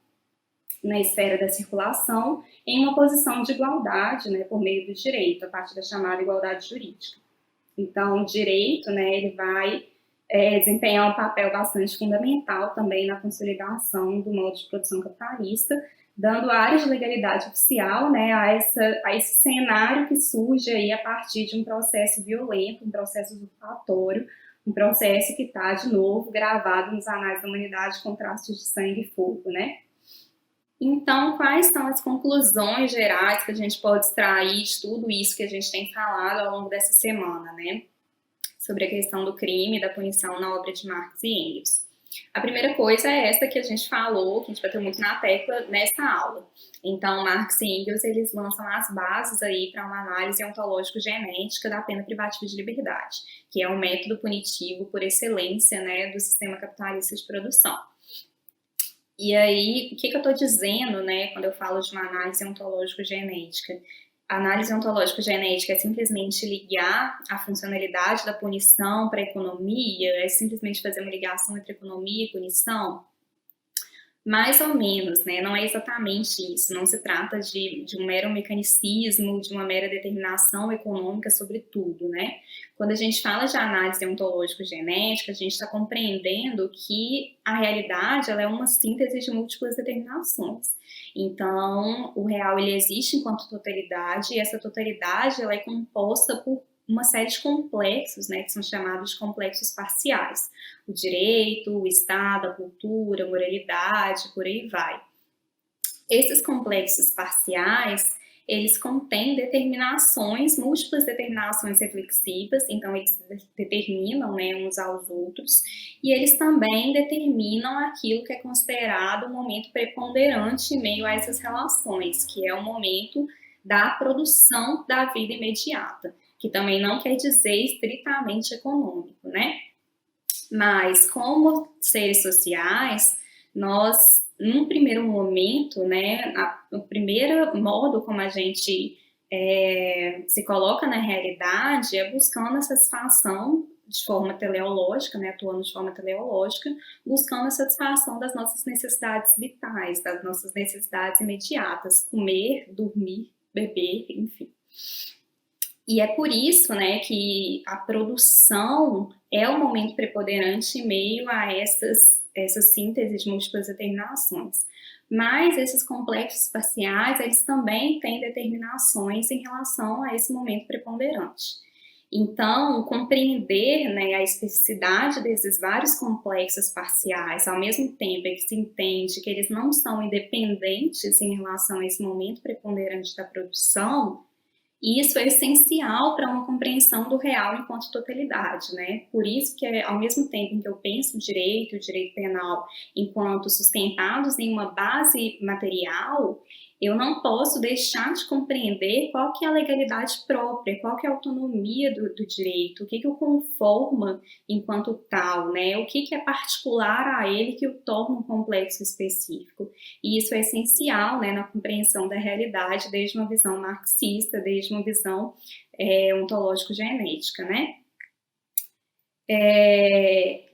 na esfera da circulação, em uma posição de igualdade, né, por meio do direito, a partir da chamada igualdade jurídica. Então, o direito, né, ele vai desempenhar um papel bastante fundamental também na consolidação do modo de produção capitalista, dando áreas de legalidade oficial, né, a esse cenário que surge aí a partir de um processo violento, um processo usurpatório, um processo que está, de novo, gravado nos anais da humanidade com traços de sangue e fogo, né? Então, quais são as conclusões gerais que a gente pode extrair de tudo isso que a gente tem falado ao longo dessa semana, né? Sobre a questão do crime e da punição na obra de Marx e Engels. A primeira coisa é essa que a gente falou, que a gente bateu muito na tecla nessa aula. Então, Marx e Engels, eles lançam as bases aí para uma análise ontológico-genética da pena privativa de liberdade, que é o método punitivo por excelência, né, do sistema capitalista de produção. E aí, o que eu estou dizendo, né, quando eu falo de uma análise ontológico-genética? A análise ontológico-genética é simplesmente ligar a funcionalidade da punição para a economia? É simplesmente fazer uma ligação entre economia e punição? Mais ou menos, né? Não é exatamente isso. Não se trata de um mero mecanicismo, de uma mera determinação econômica sobre tudo, né? Quando a gente fala de análise ontológico-genética, a gente está compreendendo que a realidade ela é uma síntese de múltiplas determinações. Então, o real ele existe enquanto totalidade e essa totalidade ela é composta por uma série de complexos, né, que são chamados de complexos parciais. O direito, o Estado, a cultura, a moralidade, por aí vai. Esses complexos parciais, eles contêm determinações, múltiplas determinações reflexivas, então eles determinam, né, uns aos outros, e eles também determinam aquilo que é considerado um momento preponderante em meio a essas relações, que é o momento da produção da vida imediata, que também não quer dizer estritamente econômico, né? Mas como seres sociais, nós, num primeiro momento, né, o primeiro modo como a gente se coloca na realidade é buscando a satisfação de forma teleológica, né, atuando de forma teleológica, buscando a satisfação das nossas necessidades vitais, das nossas necessidades imediatas, comer, dormir, beber, enfim. E é por isso, né, que a produção é o momento preponderante em meio a essa síntese de múltiplas determinações. Mas esses complexos parciais, eles também têm determinações em relação a esse momento preponderante. Então, compreender, né, a especificidade desses vários complexos parciais, ao mesmo tempo que se entende que eles não são independentes em relação a esse momento preponderante da produção, isso é essencial para uma compreensão do real enquanto totalidade, né? Por isso que, ao mesmo tempo em que eu penso o direito penal enquanto sustentados em uma base material, eu não posso deixar de compreender qual que é a legalidade própria, qual que é a autonomia do direito, o que o conforma enquanto tal, né? O que é particular a ele que o torna um complexo específico. E isso é essencial, né, na compreensão da realidade desde uma visão marxista, desde uma visão ontológico-genética, né?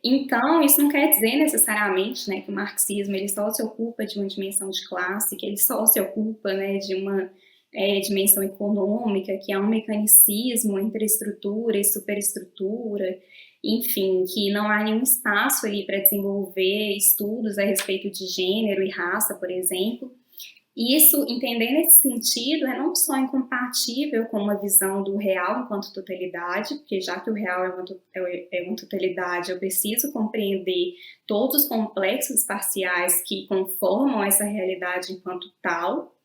Então, isso não quer dizer necessariamente, né, que o marxismo ele só se ocupa de uma dimensão de classe, que ele só se ocupa, né, de uma dimensão econômica, que é um mecanicismo entre estrutura e superestrutura, enfim, que não há nenhum espaço ali para desenvolver estudos a respeito de gênero e raça, por exemplo. E isso, entender nesse sentido, é não só incompatível com uma visão do real enquanto totalidade, porque já que o real é uma totalidade, eu preciso compreender todos os complexos parciais que conformam essa realidade enquanto tal.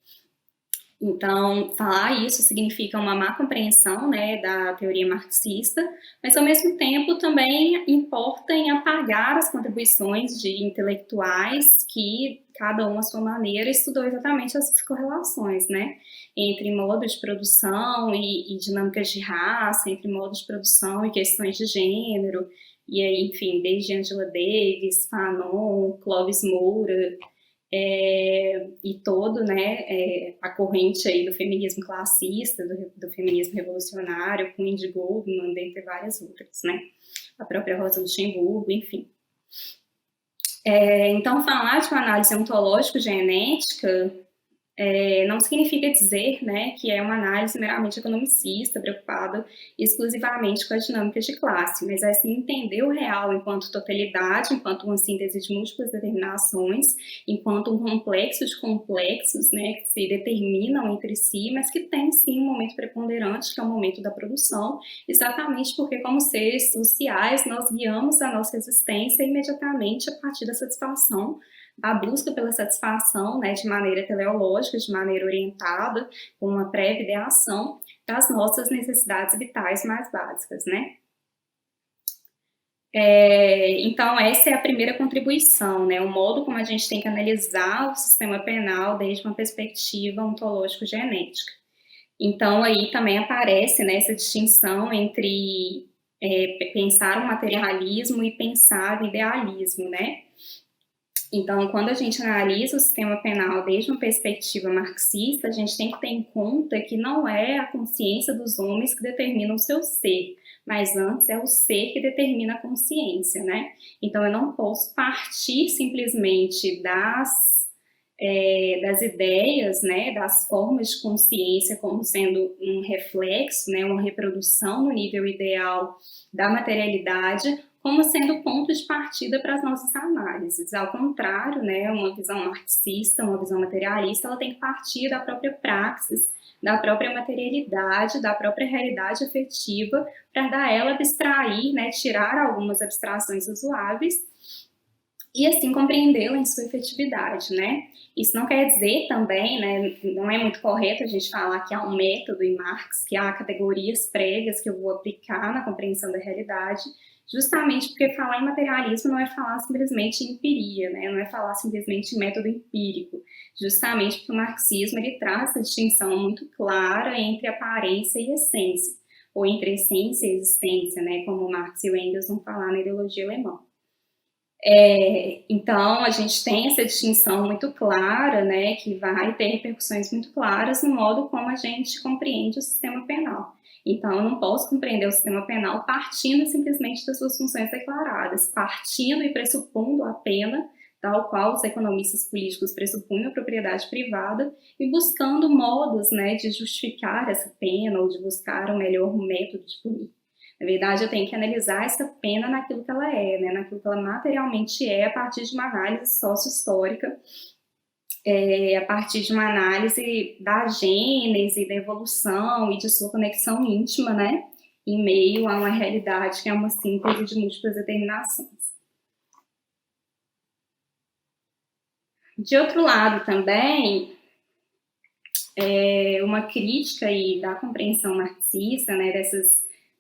Então, falar isso significa uma má compreensão, né, da teoria marxista, mas ao mesmo tempo também importa em apagar as contribuições de intelectuais que, cada um à sua maneira, estudou exatamente essas correlações, né, entre modos de produção e dinâmicas de raça, entre modos de produção e questões de gênero, e aí, enfim, desde Angela Davis, Fanon, Clovis Moura, e todo, né, a corrente aí do feminismo classista, do feminismo revolucionário, com Indy Goldman, dentre várias outras, né, a própria Rosa Luxemburgo, enfim. Então, falar de uma análise ontológico-genética não significa dizer, né, que é uma análise meramente economicista, preocupada exclusivamente com as dinâmicas de classe, mas é sim entender o real enquanto totalidade, enquanto uma síntese de múltiplas determinações, enquanto um complexo de complexos, né, que se determinam entre si, mas que tem sim um momento preponderante, que é o momento da produção, exatamente porque, como seres sociais, nós guiamos a nossa existência imediatamente a partir da satisfação, a busca pela satisfação, né, de maneira teleológica, de maneira orientada, com uma prévia ideação das nossas necessidades vitais mais básicas, né? Então, essa é a primeira contribuição, né, o modo como a gente tem que analisar o sistema penal desde uma perspectiva ontológico-genética. Então, aí também aparece, né, essa distinção entre pensar o materialismo e pensar o idealismo, né? Então, quando a gente analisa o sistema penal desde uma perspectiva marxista, a gente tem que ter em conta que não é a consciência dos homens que determina o seu ser, mas antes é o ser que determina a consciência, né? Então, eu não posso partir simplesmente das ideias, né, das formas de consciência como sendo um reflexo, né, uma reprodução no nível ideal da materialidade, como sendo ponto de partida para as nossas análises. Ao contrário, né, uma visão marxista, uma visão materialista, ela tem que partir da própria praxis, da própria materialidade, da própria realidade afetiva, para dela abstrair, né, tirar algumas abstrações usuáveis e assim compreendê-la em sua efetividade, né? Isso não quer dizer também, né, não é muito correto a gente falar que há um método em Marx, que há categorias prévias que eu vou aplicar na compreensão da realidade, justamente porque falar em materialismo não é falar simplesmente em empiria, né? Não é falar simplesmente em método empírico, justamente porque o marxismo ele traz essa distinção muito clara entre aparência e essência, ou entre essência e existência, né? Como Marx e o Engels vão falar na ideologia alemã. Então, a gente tem essa distinção muito clara, né, que vai ter repercussões muito claras no modo como a gente compreende o sistema penal. Então, eu não posso compreender o sistema penal partindo simplesmente das suas funções declaradas, partindo e pressupondo a pena tal qual os economistas políticos pressupunham a propriedade privada, e buscando modos, né, de justificar essa pena ou de buscar um melhor método de punir. Na verdade, eu tenho que analisar essa pena naquilo que ela é, né, naquilo que ela materialmente é, a partir de uma análise sócio-histórica, a partir de uma análise da gênese, da evolução e de sua conexão íntima, né, em meio a uma realidade que é uma síntese de múltiplas determinações. De outro lado, também, uma crítica aí da compreensão marxista, né,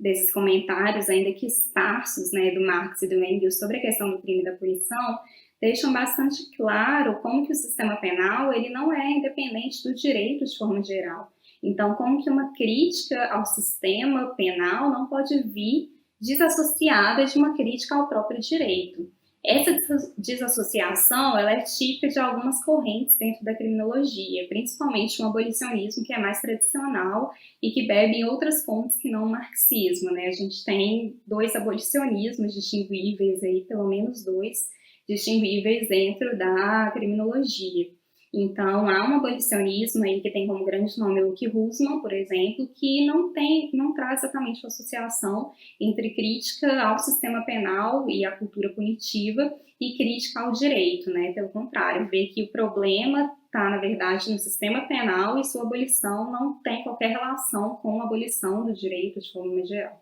desses comentários, ainda que esparsos, né, do Marx e do Engels sobre a questão do crime e da punição, deixam bastante claro como que o sistema penal ele não é independente do direito de forma geral. Então, como que uma crítica ao sistema penal não pode vir desassociada de uma crítica ao próprio direito. Essa desassociação ela é típica de algumas correntes dentro da criminologia, principalmente um abolicionismo que é mais tradicional e que bebe em outras fontes que não o marxismo, né? A gente tem dois abolicionismos distinguíveis aí, pelo menos dois distinguíveis dentro da criminologia. Então, há um abolicionismo aí que tem como grande nome Luke Hussmann, por exemplo, que não traz exatamente uma associação entre crítica ao sistema penal e à cultura punitiva e crítica ao direito, né? Pelo contrário, vê que o problema está, na verdade, no sistema penal e sua abolição não tem qualquer relação com a abolição do direito de forma geral.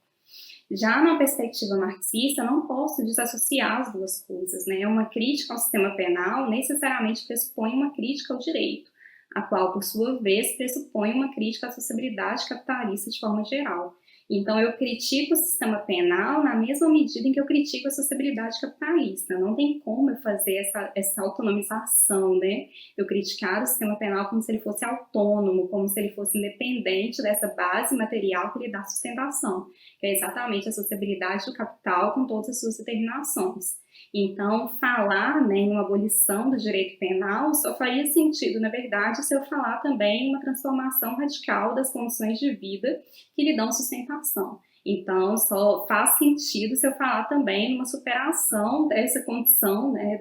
Já na perspectiva marxista, não posso desassociar as duas coisas, né? Uma crítica ao sistema penal necessariamente pressupõe uma crítica ao direito, a qual, por sua vez, pressupõe uma crítica à sociabilidade capitalista de forma geral. Então, eu critico o sistema penal na mesma medida em que eu critico a sociabilidade capitalista. Não tem como eu fazer essa autonomização, né? Eu criticar o sistema penal como se ele fosse autônomo, como se ele fosse independente dessa base material que lhe dá sustentação, que é exatamente a sociabilidade do capital com todas as suas determinações. Então, falar, né, em uma abolição do direito penal só faria sentido, na verdade, se eu falar também em uma transformação radical das condições de vida que lhe dão sustentação. Então, só faz sentido se eu falar também numa superação dessa condição, né,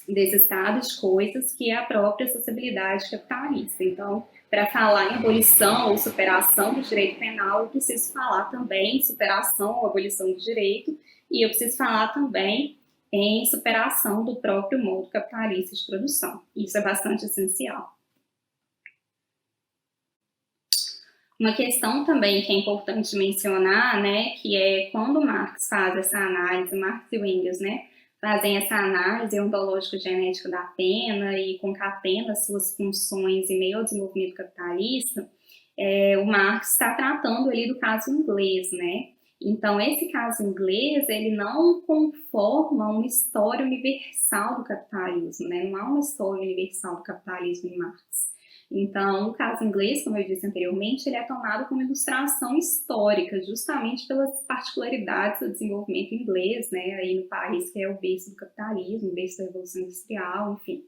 desse estado de coisas que é a própria sociabilidade capitalista. Então, para falar em abolição ou superação do direito penal, eu preciso falar também em superação ou abolição do direito, e eu preciso falar também em superação do próprio modo capitalista de produção. Isso é bastante essencial. Uma questão também que é importante mencionar, né, que é quando Marx faz essa análise, Marx e Engels, né, fazem essa análise ontológico-genética da pena e concatena suas funções em meio ao desenvolvimento capitalista, o Marx está tratando ali do caso inglês, né? Então, esse caso inglês, ele não conforma uma história universal do capitalismo, né? Não há uma história universal do capitalismo em Marx. Então, o caso inglês, como eu disse anteriormente, ele é tomado como ilustração histórica, justamente pelas particularidades do desenvolvimento inglês, né? Aí no país que é o berço do capitalismo, o berço da Revolução Industrial, enfim.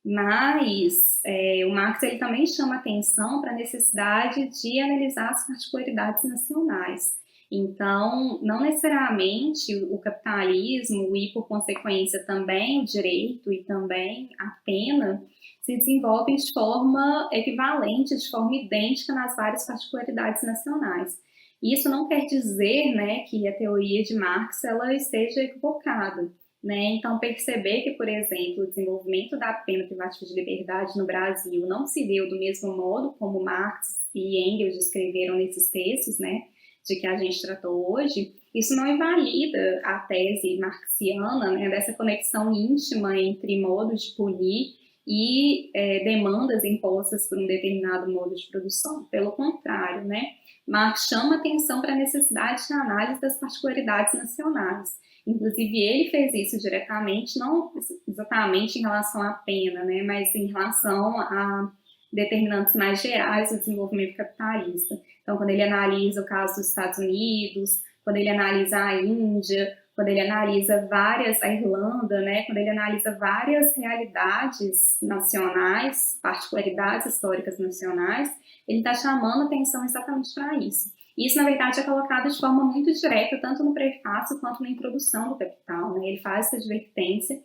Mas o Marx ele também chama atenção para a necessidade de analisar as particularidades nacionais. Então, não necessariamente o capitalismo e, por consequência, também o direito e também a pena se desenvolvem de forma equivalente, de forma idêntica nas várias particularidades nacionais. Isso não quer dizer, né, que a teoria de Marx ela esteja equivocada. Né? Então, perceber que, por exemplo, o desenvolvimento da pena privativa de liberdade no Brasil não se deu do mesmo modo como Marx e Engels descreveram nesses textos, né, de que a gente tratou hoje, isso não invalida a tese marxiana, né, dessa conexão íntima entre modos de punir e demandas impostas por um determinado modo de produção. Pelo contrário, né, Marx chama atenção para a necessidade de análise das particularidades nacionais. Inclusive, ele fez isso diretamente, não exatamente em relação à pena, né, mas em relação a determinantes mais gerais do desenvolvimento capitalista. Então, quando ele analisa o caso dos Estados Unidos, quando ele analisa a Índia, quando ele analisa a Irlanda, né, quando ele analisa várias realidades nacionais, particularidades históricas nacionais, ele está chamando atenção exatamente para isso. Isso, na verdade, é colocado de forma muito direta, tanto no prefácio quanto na introdução do Capital, né? Ele faz essa advertência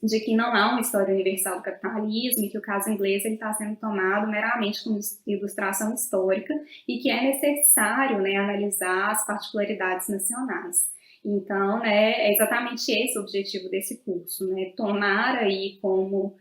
de que não há uma história universal do capitalismo e que o caso inglês está sendo tomado meramente como ilustração histórica e que é necessário, né, analisar as particularidades nacionais. Então, né, é exatamente esse o objetivo desse curso, né, tomar aí como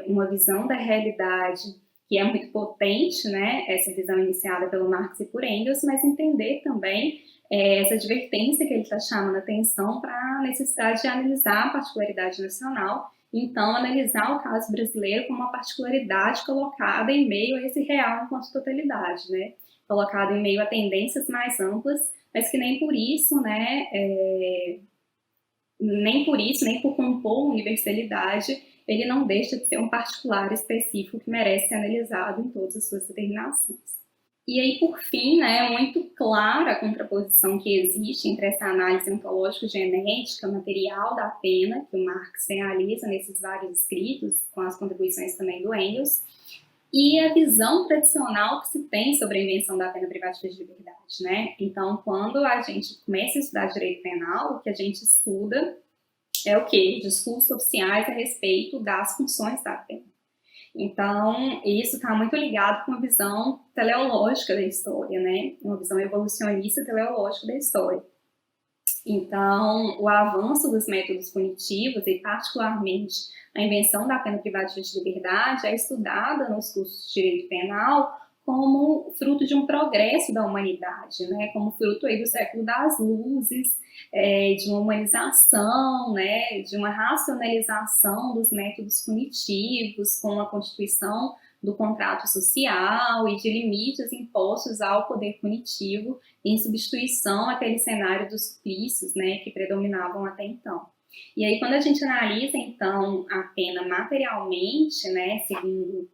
uma visão da realidade que é muito potente, né, essa visão iniciada pelo Marx e por Engels, mas entender também essa advertência que ele está chamando a atenção para a necessidade de analisar a particularidade nacional, então analisar o caso brasileiro como uma particularidade colocada em meio a esse real enquanto totalidade, né? Colocado em meio a tendências mais amplas, mas que nem por isso, né, nem por compor universalidade, ele não deixa de ser um particular específico que merece ser analisado em todas as suas determinações. E aí, por fim, né, é muito clara a contraposição que existe entre essa análise ontológico-genética material da pena, que o Marx realiza nesses vários escritos, com as contribuições também do Engels, e a visão tradicional que se tem sobre a invenção da pena privativa de liberdade, né? Então, quando a gente começa a estudar direito penal, o que a gente estuda é o quê? Discursos oficiais a respeito das funções da pena. Então, isso está muito ligado com a visão teleológica da história, né? Uma visão evolucionista teleológica da história. Então, o avanço dos métodos punitivos e, particularmente, a invenção da pena privativa de liberdade é estudada nos cursos de direito penal como fruto de um progresso da humanidade, né? Como fruto aí do século das luzes, de uma humanização, né? De uma racionalização dos métodos punitivos com a constituição do contrato social e de limites impostos ao poder punitivo em substituição àquele cenário dos suplícios, né, que predominavam até então. E aí, quando a gente analisa, então, a pena materialmente, né, seguindo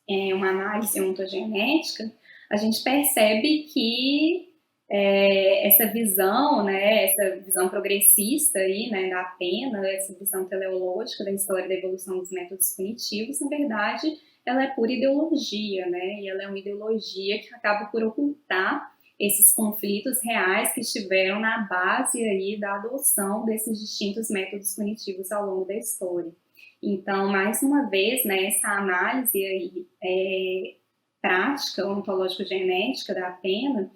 uma análise ontogenética, a gente percebe que essa visão, né, essa visão progressista aí, né, da pena, essa visão teleológica da história da evolução dos métodos punitivos, na verdade, ela é pura ideologia, né, e ela é uma ideologia que acaba por ocultar esses conflitos reais que estiveram na base aí da adoção desses distintos métodos punitivos ao longo da história. Então, mais uma vez, né, essa análise aí, prática, ontológico-genética da pena,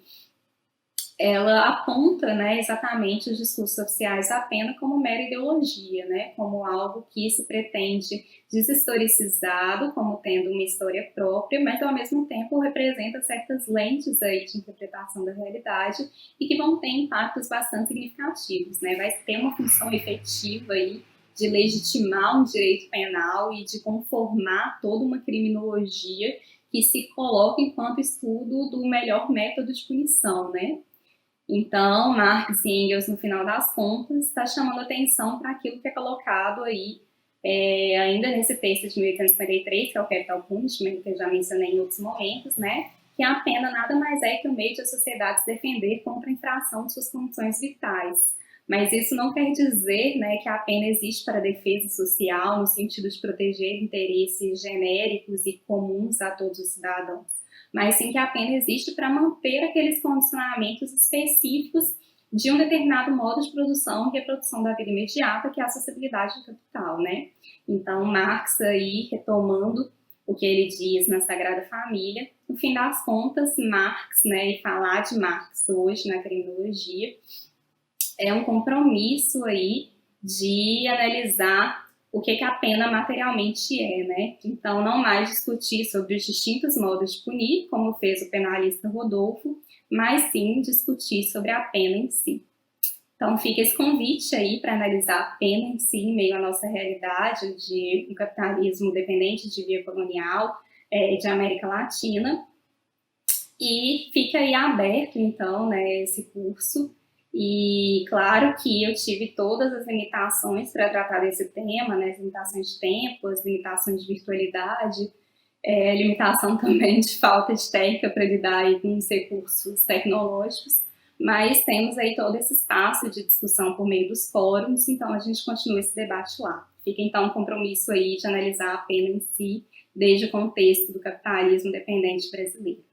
ela aponta, né, exatamente os discursos oficiais da pena como mera ideologia, né, como algo que se pretende deshistoricizado, como tendo uma história própria, mas ao mesmo tempo representa certas lentes aí de interpretação da realidade e que vão ter impactos bastante significativos, né, vai ter uma função efetiva aí de legitimar um direito penal e de conformar toda uma criminologia que se coloca enquanto estudo do melhor método de punição, né? Então, Marx e Engels, no final das contas, está chamando atenção para aquilo que é colocado aí, ainda nesse texto de 1853, que é o Capital Punishment, que eu já mencionei em outros momentos, né? Que a pena nada mais é que o meio de a sociedade se defender contra a infração de suas condições vitais. Mas isso não quer dizer, né, que a pena existe para a defesa social, no sentido de proteger interesses genéricos e comuns a todos os cidadãos, mas sim que a pena existe para manter aqueles condicionamentos específicos de um determinado modo de produção e reprodução da vida imediata, que é a sociabilidade do capital, né? Então, Marx aí, retomando o que ele diz na Sagrada Família, no fim das contas, Marx, né, e falar de Marx hoje na criminologia, é um compromisso aí de analisar o que a pena materialmente é, né? Então, não mais discutir sobre os distintos modos de punir, como fez o penalista Rodolfo, mas sim discutir sobre a pena em si. Então, fica esse convite aí para analisar a pena em si, em meio à nossa realidade de um capitalismo dependente de via colonial, de América Latina. E fica aí aberto, então, né, esse curso. E claro que eu tive todas as limitações para tratar desse tema, né, as limitações de tempo, as limitações de virtualidade, limitação também de falta de técnica para lidar aí com os recursos tecnológicos, mas temos aí todo esse espaço de discussão por meio dos fóruns, então a gente continua esse debate lá. Fica então um compromisso aí de analisar a pena em si, desde o contexto do capitalismo dependente brasileiro.